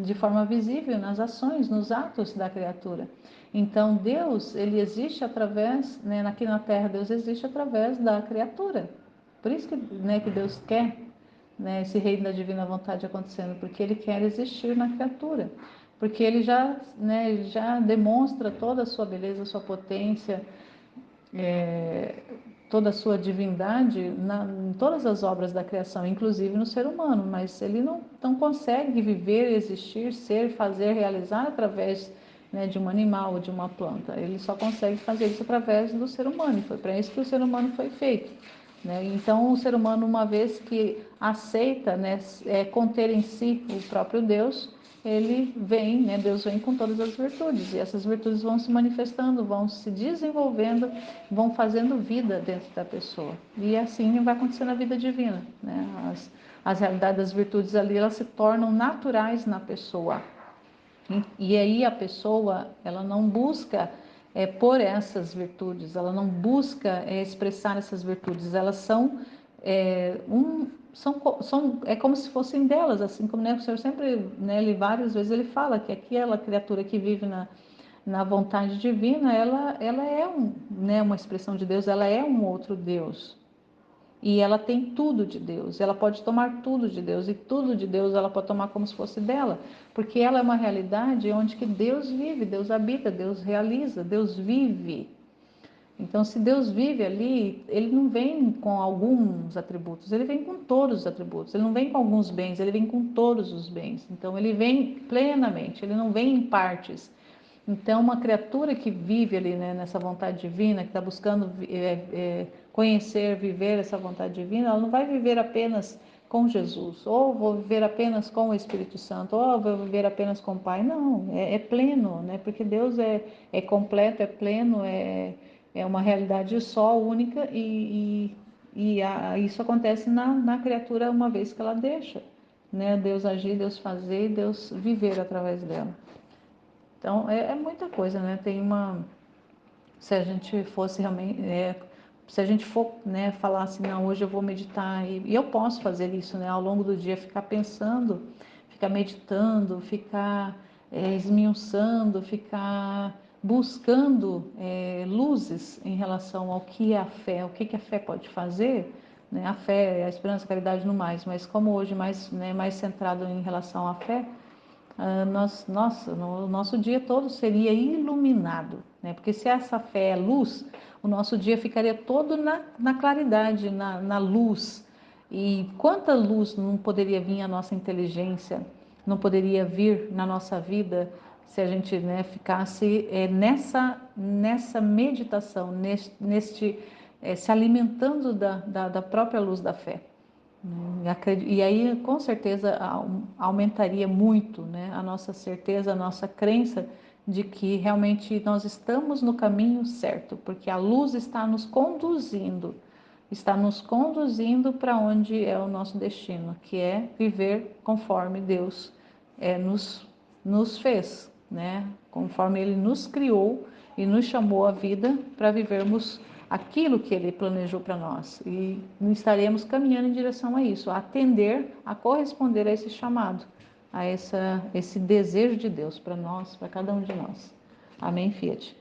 de forma visível nas ações, nos atos da criatura. Então, Deus, ele existe através, né, aqui na Terra, Deus existe através da criatura. Por isso que, né, que Deus quer, né, esse reino da divina vontade acontecendo, porque ele quer existir na criatura. Porque ele já, né, ele já demonstra toda a sua beleza, a sua potência, toda a sua divindade em todas as obras da criação, inclusive no ser humano, mas ele não consegue viver, existir, ser, fazer, realizar através, né, de um animal ou de uma planta. Ele só consegue fazer isso através do ser humano, e foi para isso que o ser humano foi feito, né? Então, o ser humano, uma vez que aceita, né, conter em si o próprio Deus, ele vem, né, Deus vem com todas as virtudes, e essas virtudes vão se manifestando, vão se desenvolvendo, vão fazendo vida dentro da pessoa. E assim vai acontecer na vida divina, né? As realidades das virtudes ali, elas se tornam naturais na pessoa. E aí a pessoa, ela não busca por essas virtudes, ela não busca expressar essas virtudes, elas é como se fossem delas, assim como, né, o Senhor sempre, né, ele várias vezes ele fala que aquela criatura que vive na vontade divina, ela é né, uma expressão de Deus, ela é um outro Deus. E ela tem tudo de Deus, ela pode tomar tudo de Deus, e tudo de Deus ela pode tomar como se fosse dela, porque ela é uma realidade onde que Deus vive, Deus habita, Deus realiza, Deus vive. Então, se Deus vive ali, Ele não vem com alguns atributos, Ele vem com todos os atributos. Ele não vem com alguns bens, Ele vem com todos os bens. Então, Ele vem plenamente, Ele não vem em partes. Então, uma criatura que vive ali, né, nessa vontade divina, que está buscando conhecer, viver essa vontade divina, ela não vai viver apenas com Jesus, ou vou viver apenas com o Espírito Santo, ou vou viver apenas com o Pai. Não, é pleno, né? Porque Deus é completo, é pleno, é uma realidade só, única, isso acontece na criatura uma vez que ela deixa, né? Deus agir, Deus fazer, Deus viver através dela. Então, é muita coisa, né? Se a gente fosse realmente, se a gente for, né, falar assim, não, hoje eu vou meditar, e eu posso fazer isso, né, ao longo do dia, ficar pensando, ficar meditando, ficar esmiuçando, ficar buscando luzes em relação ao que é a fé, o que a fé pode fazer, né? A fé, a esperança, a caridade no mais, mas como hoje mais, né, mais centrado em relação à fé, o nosso dia todo seria iluminado, né? Porque se essa fé é luz, o nosso dia ficaria todo na claridade, na luz. E quanta luz não poderia vir à nossa inteligência, não poderia vir na nossa vida se a gente, né, ficasse nessa meditação, se alimentando da própria luz da fé. E aí, com certeza, aumentaria muito, né, a nossa certeza, a nossa crença de que realmente nós estamos no caminho certo, porque a luz está nos conduzindo para onde é o nosso destino, que é viver conforme Deus nos fez, né, conforme Ele nos criou e nos chamou à vida para vivermos aquilo que Ele planejou para nós. E estaremos caminhando em direção a isso, a atender, a corresponder a esse chamado, esse desejo de Deus para nós, para cada um de nós. Amém, Fiat.